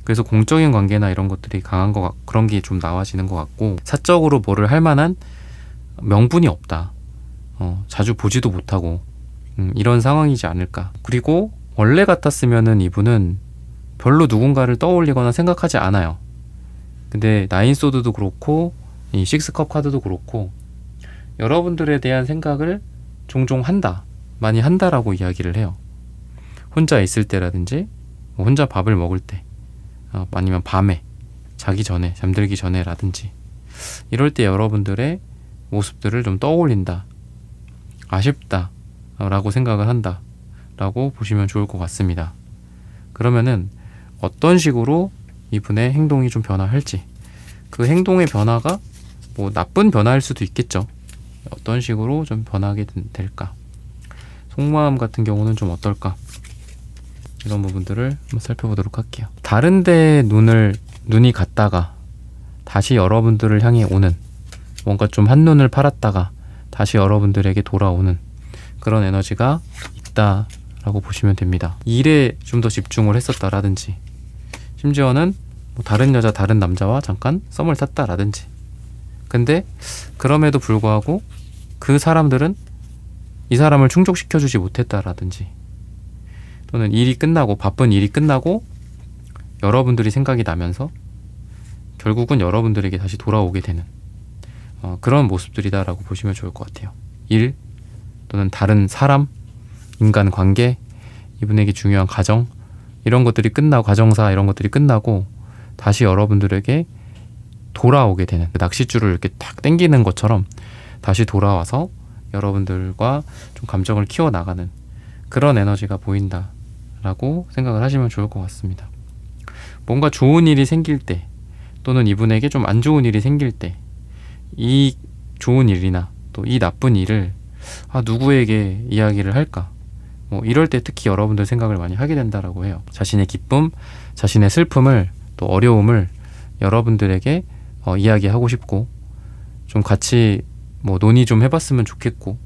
그래서 공적인 관계나 이런 것들이 강한 것 같고 그런 게 좀 나와지는 것 같고, 사적으로 뭐를 할 만한 명분이 없다. 자주 보지도 못하고 이런 상황이지 않을까. 그리고 원래 같았으면은 이분은 별로 누군가를 떠올리거나 생각하지 않아요. 근데 나인소드도 그렇고 이 식스컵 카드도 그렇고 여러분들에 대한 생각을 종종 한다, 많이 한다라고 이야기를 해요. 혼자 있을 때라든지 혼자 밥을 먹을 때, 아니면 밤에 자기 전에, 잠들기 전에라든지 이럴 때 여러분들의 모습들을 좀 떠올린다, 아쉽다 라고 생각을 한다 라고 보시면 좋을 것 같습니다. 그러면은 어떤 식으로 이분의 행동이 좀 변화할지, 그 행동의 변화가 뭐 나쁜 변화일 수도 있겠죠. 어떤 식으로 좀 변하게 될까? 속마음 같은 경우는 좀 어떨까? 이런 부분들을 한번 살펴보도록 할게요. 다른데 눈이 갔다가 다시 여러분들을 향해 오는, 뭔가 좀 한눈을 팔았다가 다시 여러분들에게 돌아오는 그런 에너지가 있다라고 보시면 됩니다. 일에 좀 더 집중을 했었다라든지, 심지어는 뭐 다른 여자 다른 남자와 잠깐 썸을 탔다라든지, 근데 그럼에도 불구하고 그 사람들은 이 사람을 충족시켜주지 못했다라든지, 또는 일이 끝나고 바쁜 일이 끝나고 여러분들이 생각이 나면서 결국은 여러분들에게 다시 돌아오게 되는 그런 모습들이다라고 보시면 좋을 것 같아요. 일 또는 다른 사람, 인간관계, 이분에게 중요한 가정, 이런 것들이 끝나고, 가정사 이런 것들이 끝나고 다시 여러분들에게 돌아오게 되는, 그 낚싯줄을 이렇게 탁 당기는 것처럼 다시 돌아와서 여러분들과 좀 감정을 키워나가는 그런 에너지가 보인다라고 생각을 하시면 좋을 것 같습니다. 뭔가 좋은 일이 생길 때, 또는 이분에게 좀 안 좋은 일이 생길 때, 이 좋은 일이나 또 이 나쁜 일을 누구에게 이야기를 할까? 뭐 이럴 때 특히 여러분들 생각을 많이 하게 된다라고 해요. 자신의 기쁨, 자신의 슬픔을, 또 어려움을 여러분들에게 이야기하고 싶고, 좀 같이 뭐 논의 좀 해봤으면 좋겠고,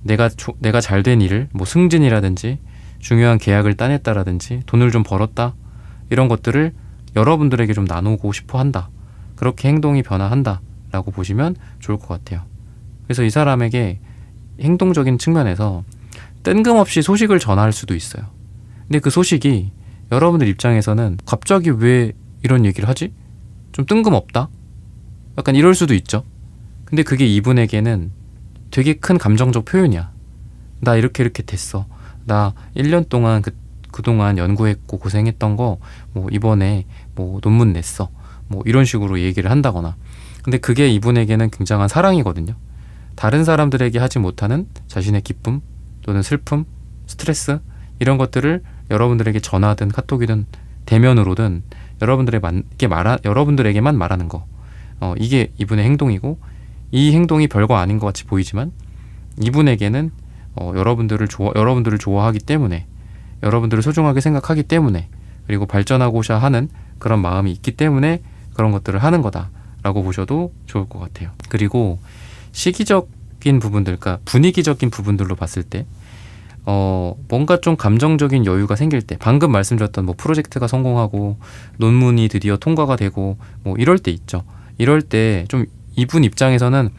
내가 잘 된 일을, 뭐 승진이라든지 중요한 계약을 따냈다라든지 돈을 좀 벌었다, 이런 것들을 여러분들에게 좀 나누고 싶어 한다, 그렇게 행동이 변화한다 라고 보시면 좋을 것 같아요. 그래서 이 사람에게 행동적인 측면에서 뜬금없이 소식을 전할 수도 있어요. 근데 그 소식이 여러분들 입장에서는 갑자기 왜 이런 얘기를 하지? 좀 뜬금없다? 약간 이럴 수도 있죠. 근데 그게 이분에게는 되게 큰 감정적 표현이야. 나 이렇게 됐어. 나 1년 동안 그동안 연구했고 고생했던 거 뭐 이번에 뭐 논문 냈어. 뭐 이런 식으로 얘기를 한다거나. 근데 그게 이분에게는 굉장한 사랑이거든요. 다른 사람들에게 하지 못하는 자신의 기쁨 또는 슬픔, 스트레스, 이런 것들을 여러분들에게 전화든 카톡이든 대면으로든 여러분들에게만 말하는 거. 이게 이분의 행동이고, 이 행동이 별거 아닌 것 같이 보이지만 이분에게는 여러분들을 좋아하기 때문에, 여러분들을 소중하게 생각하기 때문에, 그리고 발전하고자 하는 그런 마음이 있기 때문에 그런 것들을 하는 거다라고 보셔도 좋을 것 같아요. 그리고 시기적인 부분들, 그러니까 분위기적인 부분들로 봤을 때 뭔가 좀 감정적인 여유가 생길 때, 방금 말씀드렸던 뭐 프로젝트가 성공하고 논문이 드디어 통과가 되고 뭐 이럴 때 있죠. 이럴 때 좀 이분 입장에서는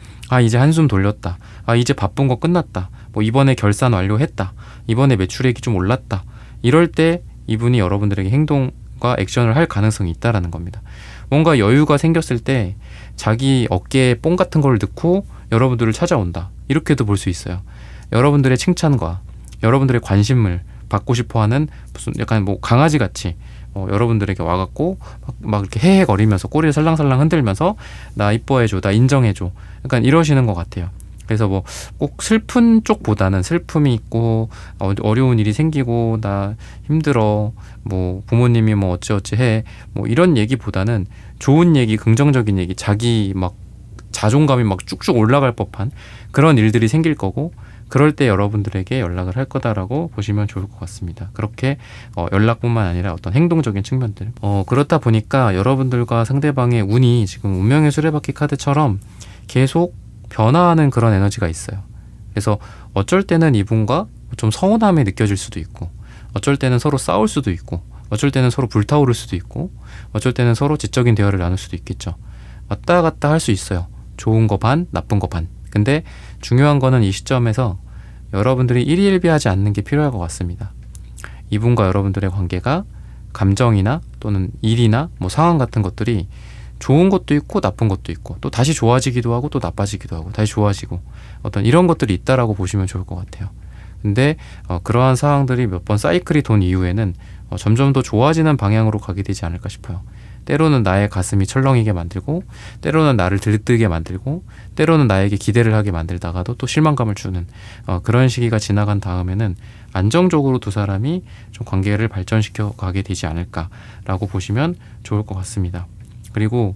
이제 한숨 돌렸다, 이제 바쁜 거 끝났다, 뭐 이번에 결산 완료했다, 이번에 매출액이 좀 올랐다, 이럴 때 이분이 여러분들에게 행동과 액션을 할 가능성이 있다라는 겁니다. 뭔가 여유가 생겼을 때 자기 어깨에 뽕 같은 걸 넣고 여러분들을 찾아온다, 이렇게도 볼 수 있어요. 여러분들의 칭찬과 여러분들의 관심을 받고 싶어하는 무슨 약간 뭐 강아지같이 여러분들에게 와갖고 막 이렇게 헤헤거리면서 꼬리를 살랑살랑 흔들면서 나 이뻐해줘, 나 인정해줘, 약간 이러시는 것 같아요. 그래서 뭐 꼭 슬픈 쪽보다는, 슬픔이 있고 어려운 일이 생기고 나 힘들어, 뭐 부모님이 뭐 어찌어찌 해, 뭐 이런 얘기보다는 좋은 얘기, 긍정적인 얘기, 자기 막 자존감이 막 쭉쭉 올라갈 법한 그런 일들이 생길 거고, 그럴 때 여러분들에게 연락을 할 거다라고 보시면 좋을 것 같습니다. 그렇게 연락뿐만 아니라 어떤 행동적인 측면들, 그렇다 보니까 여러분들과 상대방의 운이 지금 운명의 수레바퀴 카드처럼 계속 변화하는 그런 에너지가 있어요. 그래서 어쩔 때는 이분과 좀 서운함이 느껴질 수도 있고, 어쩔 때는 서로 싸울 수도 있고, 어쩔 때는 서로 불타오를 수도 있고, 어쩔 때는 서로 지적인 대화를 나눌 수도 있겠죠. 왔다 갔다 할 수 있어요. 좋은 거 반, 나쁜 거 반. 근데 중요한 거는 이 시점에서 여러분들이 일희일비하지 않는 게 필요할 것 같습니다. 이분과 여러분들의 관계가 감정이나 또는 일이나 뭐 상황 같은 것들이 좋은 것도 있고 나쁜 것도 있고, 또 다시 좋아지기도 하고 또 나빠지기도 하고 다시 좋아지고, 어떤 이런 것들이 있다라고 보시면 좋을 것 같아요. 근데 그러한 상황들이 몇 번 사이클이 돈 이후에는 점점 더 좋아지는 방향으로 가게 되지 않을까 싶어요. 때로는 나의 가슴이 철렁이게 만들고, 때로는 나를 들뜨게 만들고, 때로는 나에게 기대를 하게 만들다가도 또 실망감을 주는 그런 시기가 지나간 다음에는 안정적으로 두 사람이 좀 관계를 발전시켜 가게 되지 않을까라고 보시면 좋을 것 같습니다. 그리고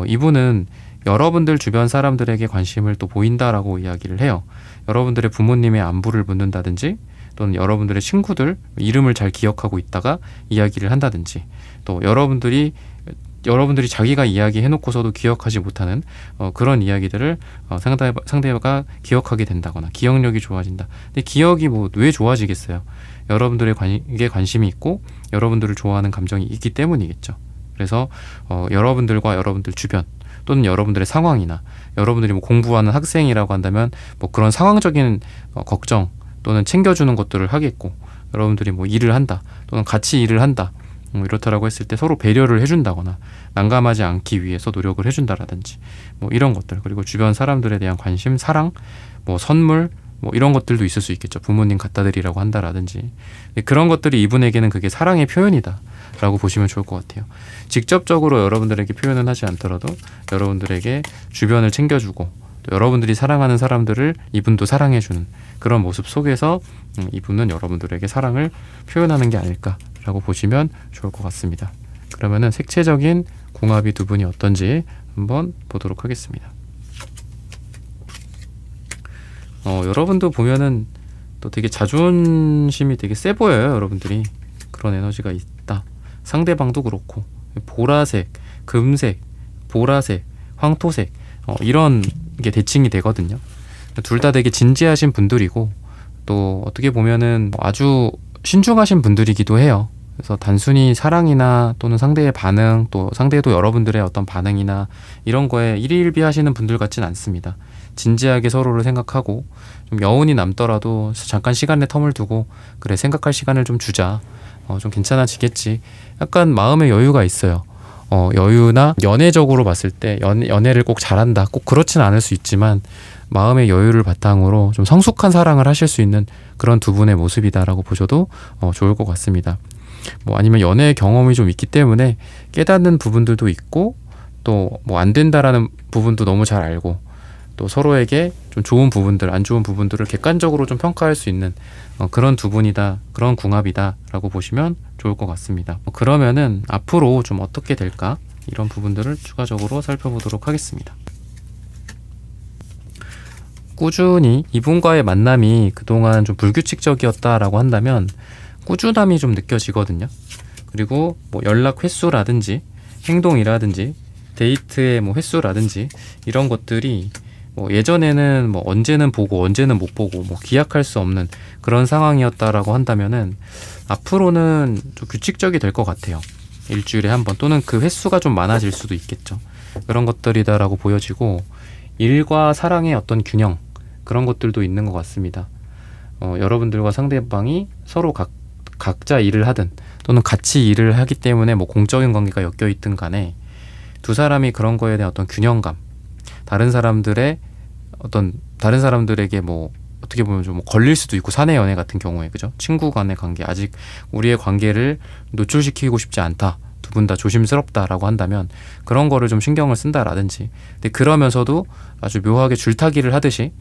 이분은 여러분들 주변 사람들에게 관심을 또 보인다라고 이야기를 해요. 여러분들의 부모님의 안부를 묻는다든지, 또는 여러분들의 친구들 이름을 잘 기억하고 있다가 이야기를 한다든지, 또 여러분들이 자기가 이야기해놓고서도 기억하지 못하는 그런 이야기들을 상대가 기억하게 된다거나 기억력이 좋아진다. 근데 기억이 뭐 왜 좋아지겠어요? 여러분들의 관심이 있고 여러분들을 좋아하는 감정이 있기 때문이겠죠. 그래서 여러분들과 여러분들 주변 또는 여러분들의 상황이나 여러분들이 뭐 공부하는 학생이라고 한다면 뭐 그런 상황적인 걱정 또는 챙겨주는 것들을 하겠고, 여러분들이 뭐 일을 한다 또는 같이 일을 한다 이렇다라고 했을 때 서로 배려를 해준다거나 난감하지 않기 위해서 노력을 해준다라든지 뭐 이런 것들, 그리고 주변 사람들에 대한 관심, 사랑, 뭐 선물 뭐 이런 것들도 있을 수 있겠죠. 부모님 갖다 드리라고 한다라든지 그런 것들이 이분에게는 그게 사랑의 표현이다 라고 보시면 좋을 것 같아요. 직접적으로 여러분들에게 표현은 하지 않더라도 여러분들에게 주변을 챙겨주고 또 여러분들이 사랑하는 사람들을 이분도 사랑해주는 그런 모습 속에서 이분은 여러분들에게 사랑을 표현하는 게 아닐까라고 보시면 좋을 것 같습니다. 그러면은 색채적인 궁합이 두 분이 어떤지 한번 보도록 하겠습니다. 여러분도 보면은 또 되게 자존심이 되게 세 보여요. 여러분들이 그런 에너지가 있다. 상대방도 그렇고 보라색, 금색, 보라색, 황토색 이런 게 대칭이 되거든요. 둘 다 되게 진지하신 분들이고 또 어떻게 보면은 아주 신중하신 분들이기도 해요. 그래서 단순히 사랑이나 또는 상대의 반응, 또 상대도 여러분들의 어떤 반응이나 이런 거에 일희일비하시는 분들 같진 않습니다. 진지하게 서로를 생각하고 좀 여운이 남더라도 잠깐 시간의 텀을 두고 그래 생각할 시간을 좀 주자, 좀 괜찮아지겠지, 약간 마음의 여유가 있어요. 여유나 연애적으로 봤을 때 연애를 꼭 잘한다, 꼭 그렇진 않을 수 있지만 마음의 여유를 바탕으로 좀 성숙한 사랑을 하실 수 있는 그런 두 분의 모습이다라고 보셔도 좋을 것 같습니다. 뭐 아니면 연애 경험이 좀 있기 때문에 깨닫는 부분들도 있고 또 뭐 안 된다라는 부분도 너무 잘 알고 또 서로에게 좀 좋은 부분들, 안 좋은 부분들을 객관적으로 좀 평가할 수 있는 그런 두 분이다, 그런 궁합이다라고 보시면 좋을 것 같습니다. 그러면은 앞으로 좀 어떻게 될까? 이런 부분들을 추가적으로 살펴보도록 하겠습니다. 꾸준히 이분과의 만남이 그동안 좀 불규칙적이었다라고 한다면 꾸준함이 좀 느껴지거든요. 그리고 뭐 연락 횟수라든지 행동이라든지 데이트의 뭐 횟수라든지 이런 것들이 뭐 예전에는 뭐 언제는 보고 언제는 못 보고 뭐 기약할 수 없는 그런 상황이었다라고 한다면은 앞으로는 좀 규칙적이 될 것 같아요. 일주일에 한 번 또는 그 횟수가 좀 많아질 수도 있겠죠. 그런 것들이다라고 보여지고 일과 사랑의 어떤 균형, 그런 것들도 있는 것 같습니다. 여러분들과 상대방이 서로 각자 일을 하든 또는 같이 일을 하기 때문에 뭐 공적인 관계가 엮여 있든 간에 두 사람이 그런 거에 대한 어떤 균형감, 다른 사람들에게 뭐 어떻게 보면 좀 걸릴 수도 있고, 사내 연애 같은 경우에 그죠? 친구 간의 관계, 아직 우리의 관계를 노출시키고 싶지 않다, 두 분 다 조심스럽다라고 한다면 그런 거를 좀 신경을 쓴다라든지, 근데 그러면서도 아주 묘하게 줄타기를 하듯이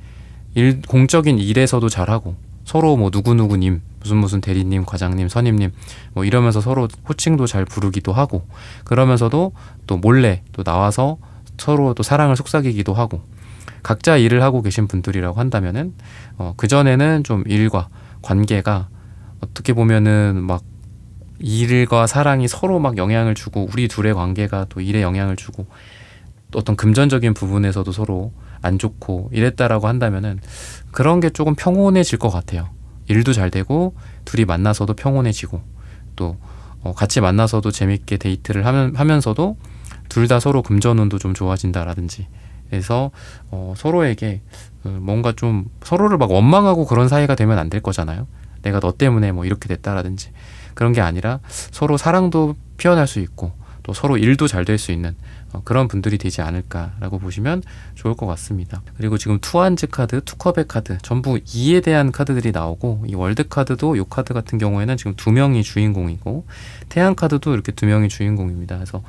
공적인 일에서도 잘하고 서로 뭐 누구누구님, 무슨 대리님, 과장님, 선임님 뭐 이러면서 서로 호칭도 잘 부르기도 하고, 그러면서도 또 몰래 또 나와서 서로 또 사랑을 속삭이기도 하고, 각자 일을 하고 계신 분들이라고 한다면은 그전에는 좀 일과 관계가 어떻게 보면은 막 일과 사랑이 서로 막 영향을 주고 우리 둘의 관계가 또 일에 영향을 주고 또 어떤 금전적인 부분에서도 서로 안 좋고 이랬다라고 한다면은 그런 게 조금 평온해질 것 같아요. 일도 잘 되고 둘이 만나서도 평온해지고 또 같이 만나서도 재밌게 데이트를 하면서도 둘 다 서로 금전운도 좀 좋아진다라든지 해서 서로에게 뭔가 좀 서로를 막 원망하고 그런 사이가 되면 안 될 거잖아요. 내가 너 때문에 뭐 이렇게 됐다라든지 그런 게 아니라 서로 사랑도 표현할 수 있고 또 서로 일도 잘 될 수 있는 그런 분들이 되지 않을까라고 보시면 좋을 것 같습니다. 그리고 지금 투한즈 카드, 투컵의 카드 전부 2에 대한 카드들이 나오고, 이 월드 카드도 이 카드 같은 경우에는 지금 2명이 주인공이고 태양 카드도 이렇게 2명이 주인공입니다. 그래서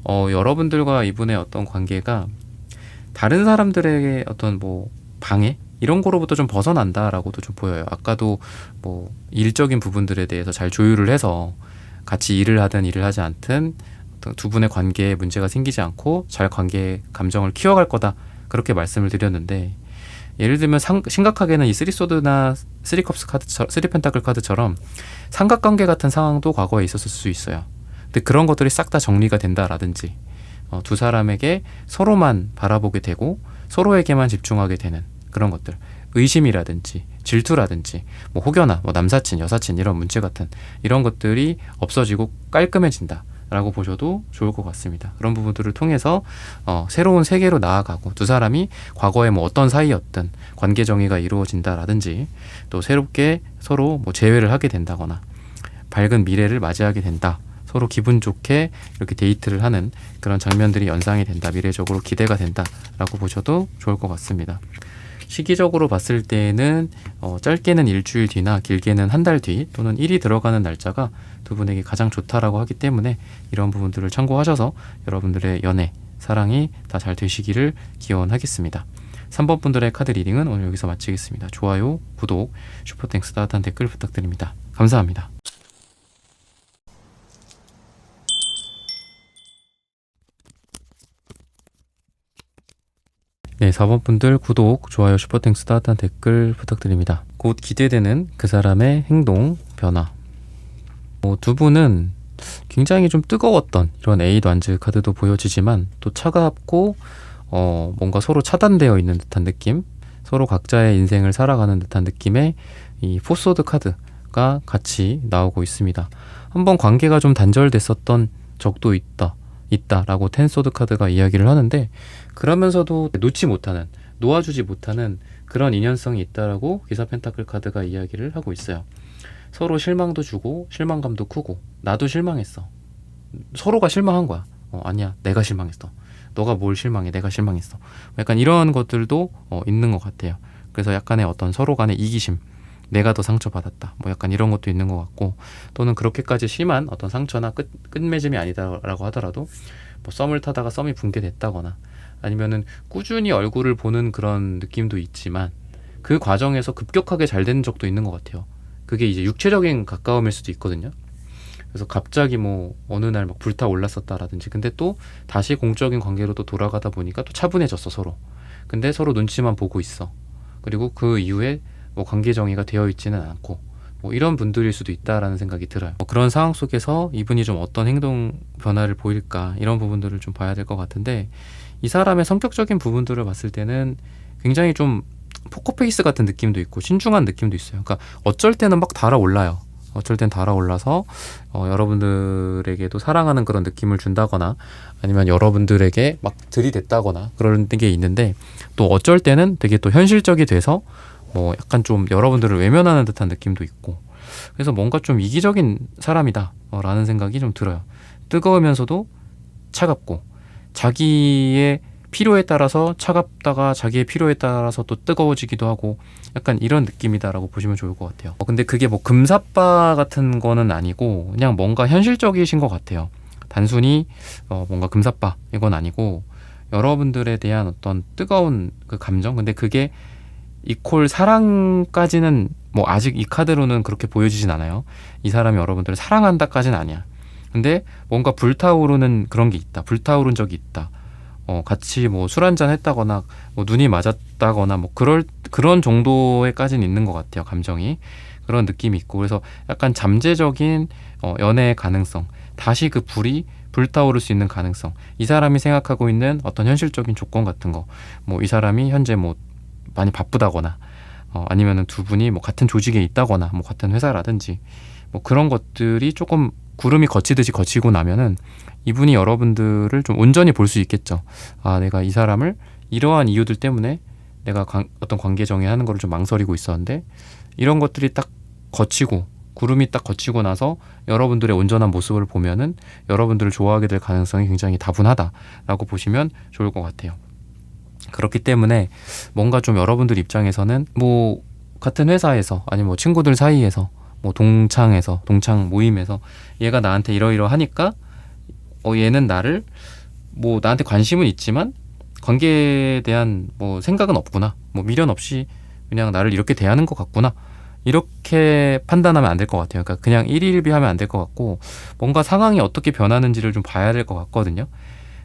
여러분들과 이분의 어떤 관계가 다른 사람들에게 어떤 뭐 방해 이런 거로부터 좀 벗어난다라고도 좀 보여요. 아까도 뭐 일적인 부분들에 대해서 잘 조율을 해서 같이 일을 하든 일을 하지 않든 두 분의 관계에 문제가 생기지 않고 잘 관계 감정을 키워갈 거다, 그렇게 말씀을 드렸는데 예를 들면 심각하게는 이 쓰리소드나 쓰리컵스 카드, 쓰리펜타클 카드처럼 삼각관계 같은 상황도 과거에 있었을 수 있어요. 근데 그런 것들이 싹 다 정리가 된다라든지 두 사람에게 서로만 바라보게 되고 서로에게만 집중하게 되는 그런 것들, 의심이라든지 질투라든지 뭐 혹여나 뭐 남사친, 여사친 이런 문제 같은 이런 것들이 없어지고 깔끔해진다 라고 보셔도 좋을 것 같습니다. 그런 부분들을 통해서 새로운 세계로 나아가고 두 사람이 과거에 뭐 어떤 사이였든 관계 정의가 이루어진다라든지 또 새롭게 서로 뭐 재회를 하게 된다거나 밝은 미래를 맞이하게 된다. 서로 기분 좋게 이렇게 데이트를 하는 그런 장면들이 연상이 된다. 미래적으로 기대가 된다라고 보셔도 좋을 것 같습니다. 시기적으로 봤을 때는 짧게는 일주일 뒤나 길게는 한 달 뒤 또는 일이 들어가는 날짜가 두 분에게 가장 좋다라고 하기 때문에 이런 부분들을 참고하셔서 여러분들의 연애, 사랑이 다 잘 되시기를 기원하겠습니다. 3번 분들의 카드 리딩은 오늘 여기서 마치겠습니다. 좋아요, 구독, 슈퍼땡스 따뜻한 댓글 부탁드립니다. 감사합니다. 네, 4번 분들 구독, 좋아요, 슈퍼땡스 따뜻한 댓글 부탁드립니다. 곧 기대되는 그 사람의 행동, 변화. 두 분은 굉장히 좀 뜨거웠던 이런 에잇 완즈 카드도 보여지지만 또 차갑고 뭔가 서로 차단되어 있는 듯한 느낌, 서로 각자의 인생을 살아가는 듯한 느낌의 이 포소드 카드가 같이 나오고 있습니다. 한번 관계가 좀 단절됐었던 적도 있다라고 텐소드 카드가 이야기를 하는데, 그러면서도 놓아주지 못하는 그런 인연성이 있다라고 기사 펜타클 카드가 이야기를 하고 있어요. 서로 실망도 주고 실망감도 크고, 나도 실망했어, 서로가 실망한 거야. 아니야, 내가 실망했어, 너가 뭘 실망해, 내가 실망했어. 약간 이런 것들도 있는 것 같아요. 그래서 약간의 어떤 서로 간의 이기심, 내가 더 상처받았다, 뭐 약간 이런 것도 있는 것 같고, 또는 그렇게까지 심한 어떤 상처나 끝맺음이 아니다라고 하더라도 뭐 썸을 타다가 썸이 붕괴됐다거나 아니면은 꾸준히 얼굴을 보는 그런 느낌도 있지만 그 과정에서 급격하게 잘 되는 적도 있는 것 같아요. 그게 이제 육체적인 가까움일 수도 있거든요. 그래서 갑자기 뭐 어느 날 막 불타올랐었다라든지, 근데 또 다시 공적인 관계로 또 돌아가다 보니까 또 차분해졌어 서로. 근데 서로 눈치만 보고 있어. 그리고 그 이후에 뭐 관계 정의가 되어 있지는 않고, 뭐 이런 분들일 수도 있다라는 생각이 들어요. 그런 상황 속에서 이분이 좀 어떤 행동 변화를 보일까, 이런 부분들을 좀 봐야 될 것 같은데, 이 사람의 성격적인 부분들을 봤을 때는 굉장히 좀 포커페이스 같은 느낌도 있고 신중한 느낌도 있어요. 그러니까 어쩔 때는 막 달아올라요. 어쩔 땐 달아올라서 여러분들에게도 사랑하는 그런 느낌을 준다거나 아니면 여러분들에게 막 들이댔다거나 그런 게 있는데, 또 어쩔 때는 되게 또 현실적이 돼서 뭐 약간 좀 여러분들을 외면하는 듯한 느낌도 있고, 그래서 뭔가 좀 이기적인 사람이다 라는 생각이 좀 들어요. 뜨거우면서도 차갑고, 자기의 필요에 따라서 차갑다가 자기의 필요에 따라서 또 뜨거워지기도 하고, 약간 이런 느낌이다라고 보시면 좋을 것 같아요. 근데 그게 뭐 금사빠 같은 거는 아니고 그냥 뭔가 현실적이신 것 같아요. 단순히 뭔가 금사빠 이건 아니고 여러분들에 대한 어떤 뜨거운 그 감정, 근데 그게 이퀄 사랑까지는 뭐 아직 이 카드로는 그렇게 보여지진 않아요. 이 사람이 여러분들을 사랑한다까지는 아니야. 근데 뭔가 불타오르는 그런 게 있다, 불타오른 적이 있다, 같이 뭐 술 한잔 했다거나 뭐 눈이 맞았다거나 뭐 그런 정도에까지는 있는 것 같아요. 감정이 그런 느낌이 있고, 그래서 약간 잠재적인 연애의 가능성, 다시 그 불이 불타오를 수 있는 가능성, 이 사람이 생각하고 있는 어떤 현실적인 조건 같은 거, 뭐 이 사람이 현재 뭐 많이 바쁘다거나 아니면은 두 분이 뭐 같은 조직에 있다거나 뭐 같은 회사라든지 뭐 그런 것들이 조금 구름이 거치듯이 거치고 나면은 이분이 여러분들을 좀 온전히 볼 수 있겠죠. 아, 내가 이 사람을 이러한 이유들 때문에 내가 어떤 관계 정의하는 거를 좀 망설이고 있었는데, 이런 것들이 딱 거치고 구름이 딱 거치고 나서 여러분들의 온전한 모습을 보면은 여러분들을 좋아하게 될 가능성이 굉장히 다분하다라고 보시면 좋을 것 같아요. 그렇기 때문에 뭔가 좀 여러분들 입장에서는 뭐 같은 회사에서 아니면 뭐 친구들 사이에서 뭐 동창 모임에서 얘가 나한테 이러이러하니까 얘는 나를 뭐 나한테 관심은 있지만 관계에 대한 뭐 생각은 없구나, 뭐 미련 없이 그냥 나를 이렇게 대하는 것 같구나, 이렇게 판단하면 안 될 것 같아요. 그러니까 그냥 일희일비하면 안 될 것 같고, 뭔가 상황이 어떻게 변하는지를 좀 봐야 될 것 같거든요.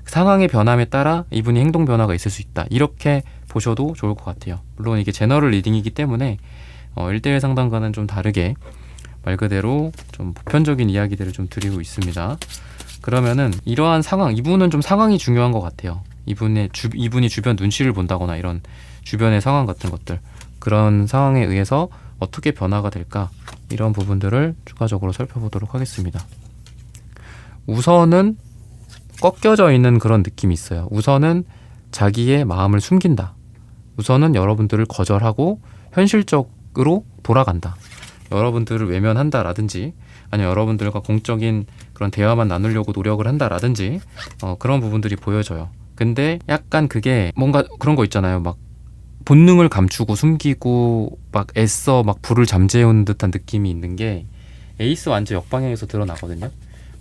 상황의 변함에 따라 이분이 행동 변화가 있을 수 있다, 이렇게 보셔도 좋을 것 같아요. 물론 이게 제너럴 리딩이기 때문에 1대1 상담과는 좀 다르게 말 그대로 좀 보편적인 이야기들을 좀 드리고 있습니다. 그러면은 이러한 상황, 이분은 좀 상황이 중요한 것 같아요. 이분이 주변 눈치를 본다거나 이런 주변의 상황 같은 것들, 그런 상황에 의해서 어떻게 변화가 될까, 이런 부분들을 추가적으로 살펴보도록 하겠습니다. 우선은 꺾여져 있는 그런 느낌이 있어요. 우선은 자기의 마음을 숨긴다. 우선은 여러분들을 거절하고 현실적으로 돌아간다. 여러분들을 외면한다라든지, 아니면 여러분들과 공적인 그런 대화만 나누려고 노력을 한다라든지, 그런 부분들이 보여져요. 근데 약간 그게 뭔가 그런 거 있잖아요. 막 본능을 감추고 숨기고 막 애써 막 불을 잠재우는 듯한 느낌이 있는 게 에이스 완즈 역방향에서 드러나거든요.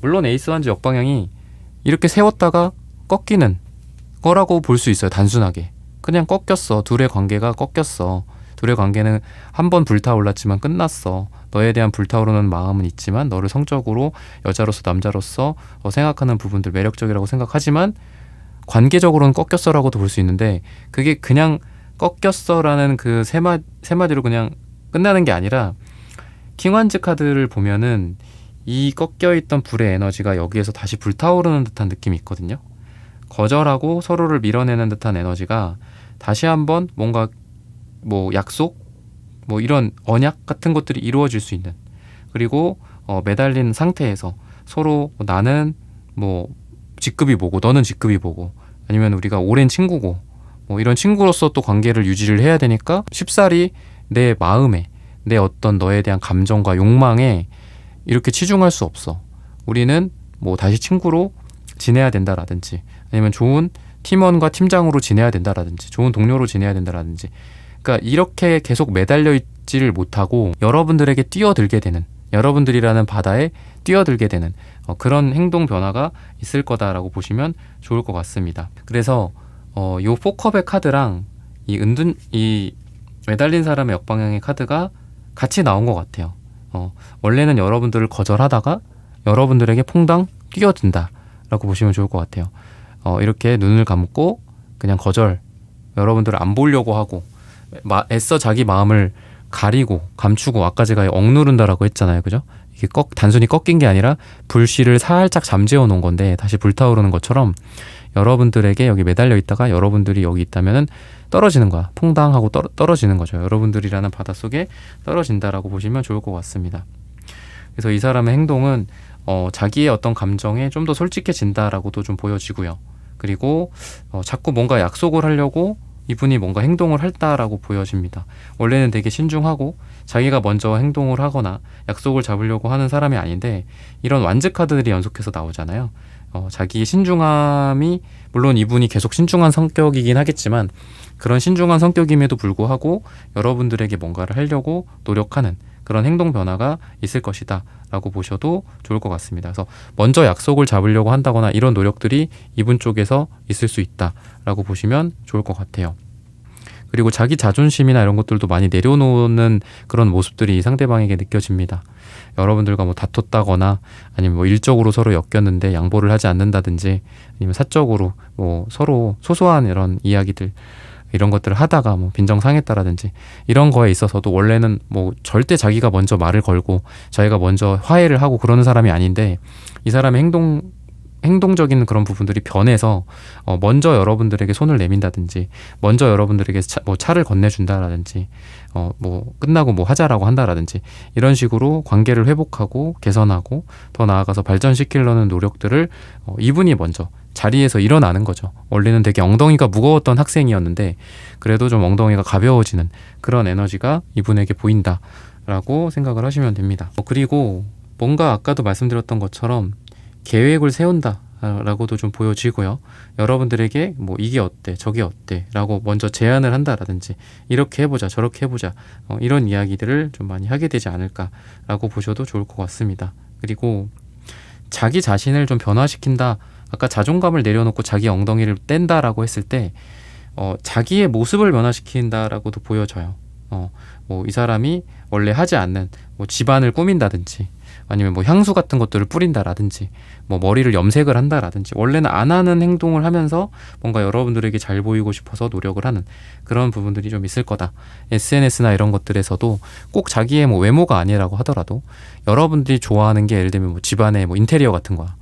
물론 에이스 완즈 역방향이 이렇게 세웠다가 꺾이는 거라고 볼 수 있어요. 단순하게 그냥 꺾였어. 둘의 관계가 꺾였어. 둘의 관계는 한 번 불타올랐지만 끝났어. 너에 대한 불타오르는 마음은 있지만 너를 성적으로, 여자로서 남자로서 생각하는 부분들 매력적이라고 생각하지만 관계적으로는 꺾였어라고도 볼 수 있는데, 그게 그냥 꺾였어라는 그 세 마디로 그냥 끝나는 게 아니라, 킹완즈 카드를 보면은 이 꺾여있던 불의 에너지가 여기에서 다시 불타오르는 듯한 느낌이 있거든요. 거절하고 서로를 밀어내는 듯한 에너지가 다시 한번 뭔가 뭐 약속, 뭐 이런 언약 같은 것들이 이루어질 수 있는, 그리고 매달린 상태에서 서로 나는 뭐 직급이 뭐고 너는 직급이 뭐고, 아니면 우리가 오랜 친구고 뭐 이런 친구로서 또 관계를 유지를 해야 되니까 쉽사리 내 마음에, 내 어떤 너에 대한 감정과 욕망에 이렇게 치중할 수 없어. 우리는 뭐 다시 친구로 지내야 된다라든지, 아니면 좋은 팀원과 팀장으로 지내야 된다라든지, 좋은 동료로 지내야 된다라든지, 그러니까 이렇게 계속 매달려 있지를 못하고 여러분들에게 뛰어들게 되는, 여러분들이라는 바다에 뛰어들게 되는 그런 행동 변화가 있을 거다라고 보시면 좋을 것 같습니다. 그래서 요 포컵의 카드랑 이 매달린 사람의 역방향의 카드가 같이 나온 것 같아요. 원래는 여러분들을 거절하다가 여러분들에게 퐁당 뛰어든다라고 보시면 좋을 것 같아요. 이렇게 눈을 감고 그냥 거절, 여러분들을 안 보려고 하고 애써 자기 마음을 가리고 감추고, 아까 제가 억누른다라고 했잖아요. 그죠? 이게 단순히 꺾인 게 아니라 불씨를 살짝 잠재워 놓은 건데 다시 불타오르는 것처럼 여러분들에게 여기 매달려 있다가 여러분들이 여기 있다면은 떨어지는 거야. 퐁당하고 떨어지는 거죠. 여러분들이라는 바닷속에 떨어진다라고 보시면 좋을 것 같습니다. 그래서 이 사람의 행동은 자기의 어떤 감정에 좀 더 솔직해진다라고도 좀 보여지고요. 그리고 자꾸 뭔가 약속을 하려고 이분이 뭔가 행동을 할다라고 보여집니다. 원래는 되게 신중하고 자기가 먼저 행동을 하거나 약속을 잡으려고 하는 사람이 아닌데, 이런 완즈 카드들이 연속해서 나오잖아요. 자기의 신중함이, 물론 이분이 계속 신중한 성격이긴 하겠지만 그런 신중한 성격임에도 불구하고 여러분들에게 뭔가를 하려고 노력하는 그런 행동 변화가 있을 것이다 라고 보셔도 좋을 것 같습니다. 그래서 먼저 약속을 잡으려고 한다거나 이런 노력들이 이분 쪽에서 있을 수 있다 라고 보시면 좋을 것 같아요. 그리고 자기 자존심이나 이런 것들도 많이 내려놓는 그런 모습들이 이 상대방에게 느껴집니다. 여러분들과 뭐 다퉜다거나, 아니면 뭐 일적으로 서로 엮였는데 양보를 하지 않는다든지, 아니면 사적으로 뭐 서로 소소한 이런 이야기들, 이런 것들을 하다가 뭐 빈정상했다라든지, 이런 거에 있어서도 원래는 뭐 절대 자기가 먼저 말을 걸고 자기가 먼저 화해를 하고 그러는 사람이 아닌데, 이 사람의 행동적인 그런 부분들이 변해서 먼저 여러분들에게 손을 내민다든지, 먼저 여러분들에게 차를 건네준다라든지, 뭐 끝나고 뭐 하자라고 한다라든지, 이런 식으로 관계를 회복하고 개선하고 더 나아가서 발전시키려는 노력들을 이분이 먼저 자리에서 일어나는 거죠. 원래는 되게 엉덩이가 무거웠던 학생이었는데 그래도 좀 엉덩이가 가벼워지는 그런 에너지가 이분에게 보인다라고 생각을 하시면 됩니다. 그리고 뭔가 아까도 말씀드렸던 것처럼 계획을 세운다 라고도 좀 보여지고요. 여러분들에게 뭐 이게 어때 저게 어때 라고 먼저 제안을 한다라든지, 이렇게 해보자 저렇게 해보자, 이런 이야기들을 좀 많이 하게 되지 않을까 라고 보셔도 좋을 것 같습니다. 그리고 자기 자신을 좀 변화시킨다, 아까 자존감을 내려놓고 자기 엉덩이를 뗀다라고 했을 때 자기의 모습을 변화시킨다라고도 보여져요. 뭐 이 사람이 원래 하지 않는 뭐 집안을 꾸민다든지, 아니면 뭐 향수 같은 것들을 뿌린다라든지 뭐 머리를 염색을 한다라든지 원래는 안 하는 행동을 하면서 뭔가 여러분들에게 잘 보이고 싶어서 노력을 하는 그런 부분들이 좀 있을 거다. SNS나 이런 것들에서도 꼭 자기의 뭐 외모가 아니라고 하더라도 여러분들이 좋아하는 게 예를 들면 뭐 집안에 뭐 인테리어 같은 거야.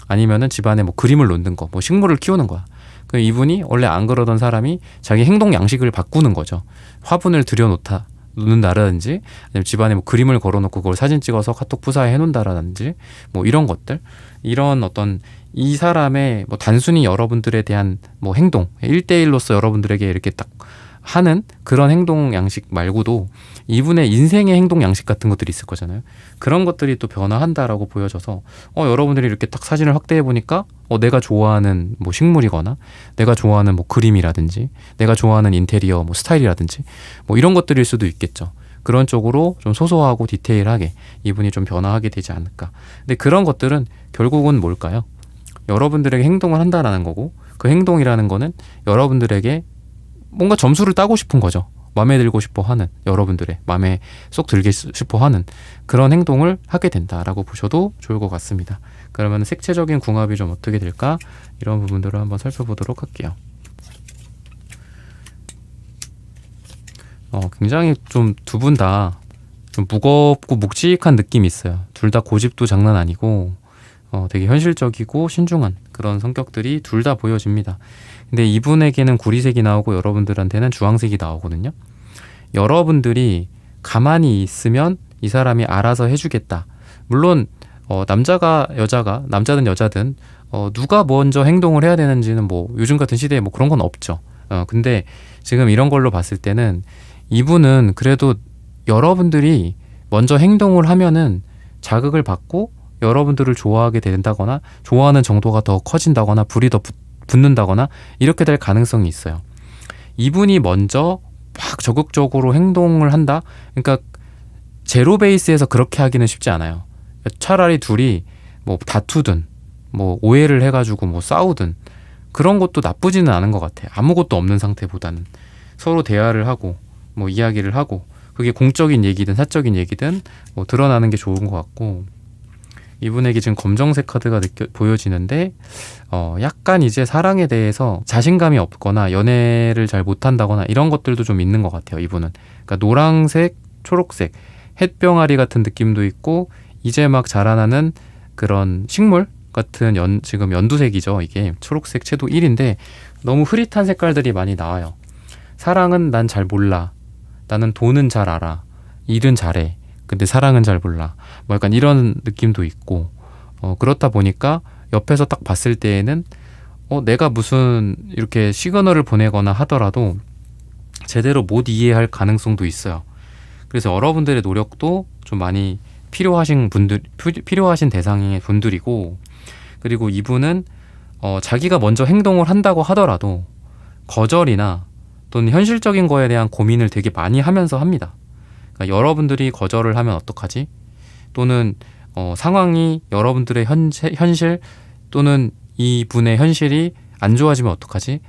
아니면은 집안에 뭐 그림을 놓는 거, 뭐 식물을 키우는 거야. 그 이분이 원래 안 그러던 사람이 자기 행동 양식을 바꾸는 거죠. 화분을 놓는다라든지 아니면 집안에 뭐 그림을 걸어놓고 그걸 사진 찍어서 카톡 프사에 해놓는다라든지 뭐 이런 것들, 이런 어떤 이 사람의 뭐 단순히 여러분들에 대한 뭐 행동 1대1로서 여러분들에게 이렇게 딱 하는 그런 행동 양식 말고도 이분의 인생의 행동 양식 같은 것들이 있을 거잖아요. 그런 것들이 또 변화한다라고 보여져서 여러분들이 이렇게 딱 사진을 확대해 보니까 내가 좋아하는 뭐 식물이거나 내가 좋아하는 뭐 그림이라든지 내가 좋아하는 인테리어 뭐 스타일이라든지 뭐 이런 것들일 수도 있겠죠. 그런 쪽으로 좀 소소하고 디테일하게 이분이 좀 변화하게 되지 않을까. 근데 그런 것들은 결국은 뭘까요? 여러분들에게 행동을 한다라는 거고, 그 행동이라는 거는 여러분들에게 뭔가 점수를 따고 싶은 거죠. 마음에 들고 싶어 하는, 여러분들의 마음에 쏙 들게 싶어 하는 그런 행동을 하게 된다라고 보셔도 좋을 것 같습니다. 그러면 색채적인 궁합이 좀 어떻게 될까? 이런 부분들을 한번 살펴보도록 할게요. 굉장히 좀 두 분 다 좀 무겁고 묵직한 느낌이 있어요. 둘 다 고집도 장난 아니고 되게 현실적이고 신중한 그런 성격들이 둘 다 보여집니다. 근데 이분에게는 구리색이 나오고 여러분들한테는 주황색이 나오거든요. 여러분들이 가만히 있으면 이 사람이 알아서 해주겠다. 물론 남자가 여자가, 남자든 여자든 누가 먼저 행동을 해야 되는지는 뭐 요즘 같은 시대에 뭐 그런 건 없죠. 근데 지금 이런 걸로 봤을 때는 이분은 그래도 여러분들이 먼저 행동을 하면은 자극을 받고 여러분들을 좋아하게 된다거나 좋아하는 정도가 더 커진다거나 불이 더 붙는다거나 이렇게 될 가능성이 있어요. 이분이 먼저 막 적극적으로 행동을 한다? 그러니까 제로 베이스에서 그렇게 하기는 쉽지 않아요. 차라리 둘이 뭐 다투든 뭐 오해를 해가지고 뭐 싸우든 그런 것도 나쁘지는 않은 것 같아요. 아무것도 없는 상태보다는 서로 대화를 하고 뭐 이야기를 하고 그게 공적인 얘기든 사적인 얘기든 뭐 드러나는 게 좋은 것 같고, 이분에게 지금 검정색 카드가 보여지는데 약간 이제 사랑에 대해서 자신감이 없거나 연애를 잘 못한다거나 이런 것들도 좀 있는 것 같아요. 이분은 그러니까 노란색, 초록색, 햇병아리 같은 느낌도 있고 이제 막 자라나는 그런 식물 같은 지금 연두색이죠. 이게 초록색 채도 1인데 너무 흐릿한 색깔들이 많이 나와요. 사랑은 난 잘 몰라. 나는 돈은 잘 알아. 일은 잘해. 근데 사랑은 잘 몰라. 뭐 약간 이런 느낌도 있고 그렇다 보니까 옆에서 딱 봤을 때에는 내가 무슨 이렇게 시그널을 보내거나 하더라도 제대로 못 이해할 가능성도 있어요. 그래서 여러분들의 노력도 좀 많이 필요하신 대상의 분들이고, 그리고 이분은 자기가 먼저 행동을 한다고 하더라도 거절이나 또는 현실적인 거에 대한 고민을 되게 많이 하면서 합니다. 그러니까 여러분들이 거절을 하면 어떡하지? 또는 상황이 여러분들의 현실 또는 이분의 현실이 안 좋아지면 어떡하지?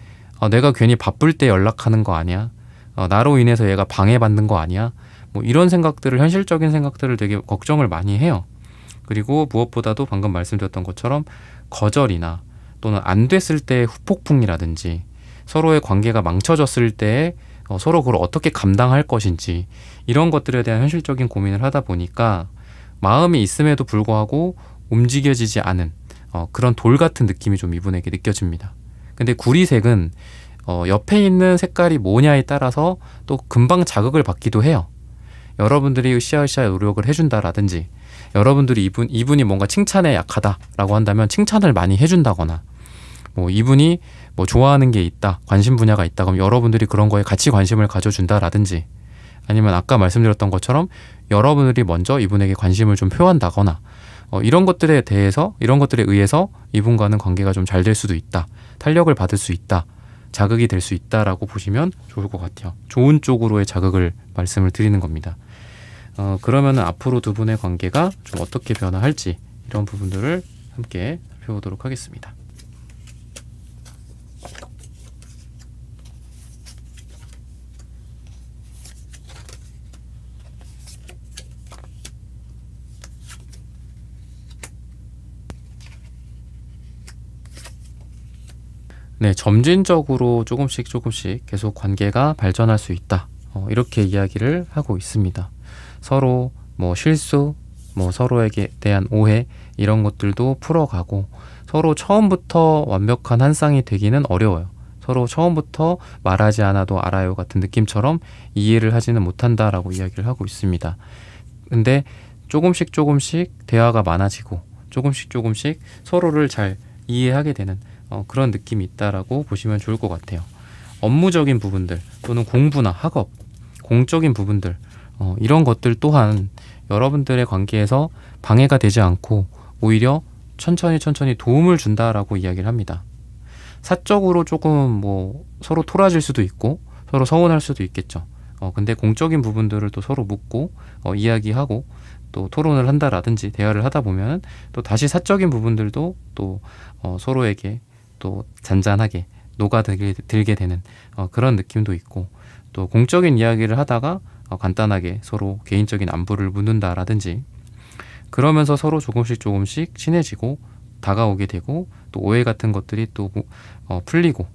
내가 괜히 바쁠 때 연락하는 거 아니야? 나로 인해서 얘가 방해받는 거 아니야? 뭐 이런 생각들을, 현실적인 생각들을 되게 걱정을 많이 해요. 그리고 무엇보다도 방금 말씀드렸던 것처럼 거절이나 또는 안 됐을 때의 후폭풍이라든지 서로의 관계가 망쳐졌을 때 서로 그걸 어떻게 감당할 것인지 이런 것들에 대한 현실적인 고민을 하다 보니까 마음이 있음에도 불구하고 움직여지지 않은 그런 돌 같은 느낌이 좀 이분에게 느껴집니다. 근데 구리색은 옆에 있는 색깔이 뭐냐에 따라서 또 금방 자극을 받기도 해요. 여러분들이 으쌰으쌰 노력을 해준다라든지 여러분들이 이분이 뭔가 칭찬에 약하다라고 한다면 칭찬을 많이 해준다거나 뭐 이분이 뭐 좋아하는 게 있다, 관심 분야가 있다 그럼 여러분들이 그런 거에 같이 관심을 가져준다라든지, 아니면 아까 말씀드렸던 것처럼 여러분들이 먼저 이분에게 관심을 좀 표한다거나 이런 것들에 의해서 이분과는 관계가 좀 잘 될 수도 있다, 탄력을 받을 수 있다, 자극이 될 수 있다라고 보시면 좋을 것 같아요. 좋은 쪽으로의 자극을 말씀을 드리는 겁니다. 그러면 앞으로 두 분의 관계가 좀 어떻게 변화할지 이런 부분들을 함께 살펴보도록 하겠습니다. 네, 점진적으로 조금씩 계속 관계가 발전할 수 있다. 이렇게 이야기를 하고 있습니다. 서로 뭐 실수, 뭐 서로에게 대한 오해 이런 것들도 풀어가고 서로 처음부터 완벽한 한 쌍이 되기는 어려워요. 서로 처음부터 말하지 않아도 알아요 같은 느낌처럼 이해를 하지는 못한다라고 이야기를 하고 있습니다. 근데 조금씩 대화가 많아지고 조금씩 서로를 잘 이해하게 되는 그런 느낌이 있다라고 보시면 좋을 것 같아요. 업무적인 부분들 또는 공부나 학업, 공적인 부분들 이런 것들 또한 여러분들의 관계에서 방해가 되지 않고 오히려 천천히 도움을 준다라고 이야기를 합니다. 사적으로 조금 뭐 서로 토라질 수도 있고 서로 서운할 수도 있겠죠. 근데 공적인 부분들을 또 서로 묻고 이야기하고 또 토론을 한다라든지 대화를 하다 보면 또 다시 사적인 부분들도 또 서로에게 또 잔잔하게 녹아들게 되는 그런 느낌도 있고 또 공적인 이야기를 하다가 간단하게 서로 개인적인 안부를 묻는다라든지 그러면서 서로 조금씩 친해지고 다가오게 되고 또 오해 같은 것들이 또 풀리고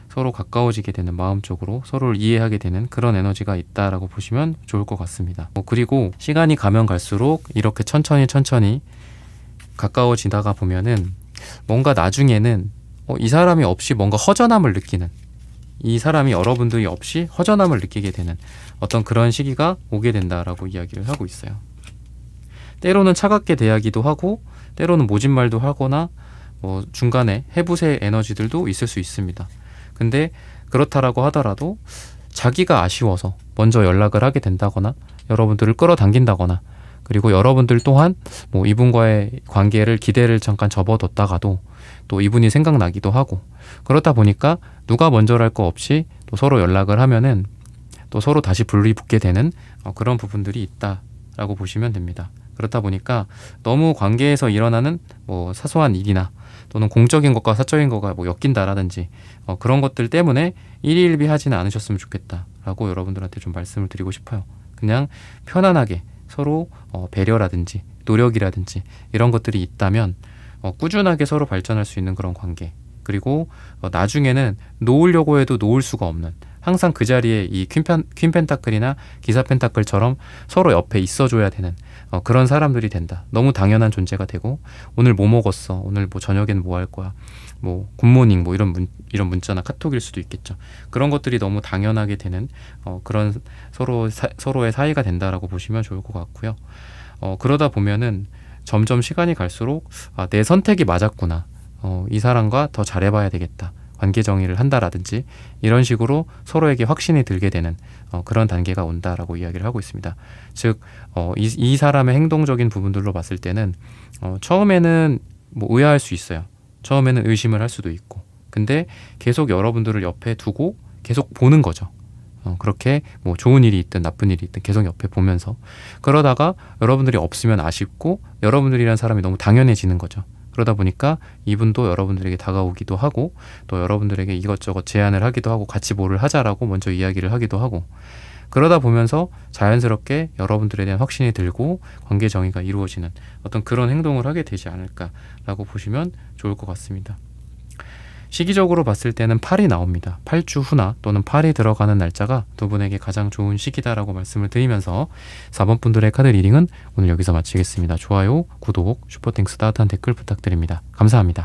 서로 가까워지게 되는 마음적으로 서로를 이해하게 되는 그런 에너지가 있다라고 보시면 좋을 것 같습니다. 그리고 시간이 가면 갈수록 이렇게 천천히 가까워지다가 보면은 뭔가 나중에는 이 사람이 없이 뭔가 허전함을 느끼는 이 사람이 여러분들이 없이 허전함을 느끼게 되는 어떤 그런 시기가 오게 된다라고 이야기를 하고 있어요. 때로는 차갑게 대하기도 하고 때로는 모진 말도 하거나 중간에 해부세 에너지들도 있을 수 있습니다. 근데 그렇다라고 하더라도 자기가 아쉬워서 먼저 연락을 하게 된다거나 여러분들을 끌어당긴다거나 그리고 여러분들 또한 뭐 이분과의 관계를 기대를 잠깐 접어뒀다가도 또 이분이 생각나기도 하고 그렇다 보니까 누가 먼저랄 거 없이 또 서로 연락을 하면은 또 서로 다시 불이 붙게 되는 그런 부분들이 있다라고 보시면 됩니다. 그렇다 보니까 너무 관계에서 일어나는 뭐 사소한 일이나 또는 공적인 것과 사적인 것과 뭐 엮인다라든지 그런 것들 때문에 일희일비하지는 않으셨으면 좋겠다라고 여러분들한테 좀 말씀을 드리고 싶어요. 그냥 편안하게 서로 배려라든지 노력이라든지 이런 것들이 있다면 꾸준하게 서로 발전할 수 있는 그런 관계 그리고 나중에는 놓으려고 해도 놓을 수가 없는 항상 그 자리에 이 퀸 펜타클이나 기사 펜타클처럼 서로 옆에 있어줘야 되는 그런 사람들이 된다. 너무 당연한 존재가 되고 오늘 뭐 먹었어? 오늘 뭐 저녁에는 뭐 할 거야? 뭐 굿모닝 뭐 이런 문자나 카톡일 수도 있겠죠. 그런 것들이 너무 당연하게 되는 그런 서로의 사이가 된다라고 보시면 좋을 것 같고요. 그러다 보면은 점점 시간이 갈수록 내 선택이 맞았구나. 이 사람과 더 잘해봐야 되겠다. 관계 정의를 한다라든지 이런 식으로 서로에게 확신이 들게 되는 그런 단계가 온다라고 이야기를 하고 있습니다. 즉 이 사람의 행동적인 부분들로 봤을 때는 처음에는 뭐 의아할 수 있어요. 처음에는 의심을 할 수도 있고 근데 계속 여러분들을 옆에 두고 계속 보는 거죠. 그렇게 뭐 좋은 일이 있든 나쁜 일이 있든 계속 옆에 보면서 그러다가 여러분들이 없으면 아쉽고 여러분들이란 사람이 너무 당연해지는 거죠. 그러다 보니까 이분도 여러분들에게 다가오기도 하고 또 여러분들에게 이것저것 제안을 하기도 하고 같이 뭐를 하자라고 먼저 이야기를 하기도 하고 그러다 보면서 자연스럽게 여러분들에 대한 확신이 들고 관계 정의가 이루어지는 어떤 그런 행동을 하게 되지 않을까라고 보시면 좋을 것 같습니다. 시기적으로 봤을 때는 8이 나옵니다. 8주 후나 또는 8이 들어가는 날짜가 두 분에게 가장 좋은 시기다라고 말씀을 드리면서 4번 분들의 카드 리딩은 오늘 여기서 마치겠습니다. 좋아요, 구독, 슈퍼땡스 따뜻한 댓글 부탁드립니다. 감사합니다.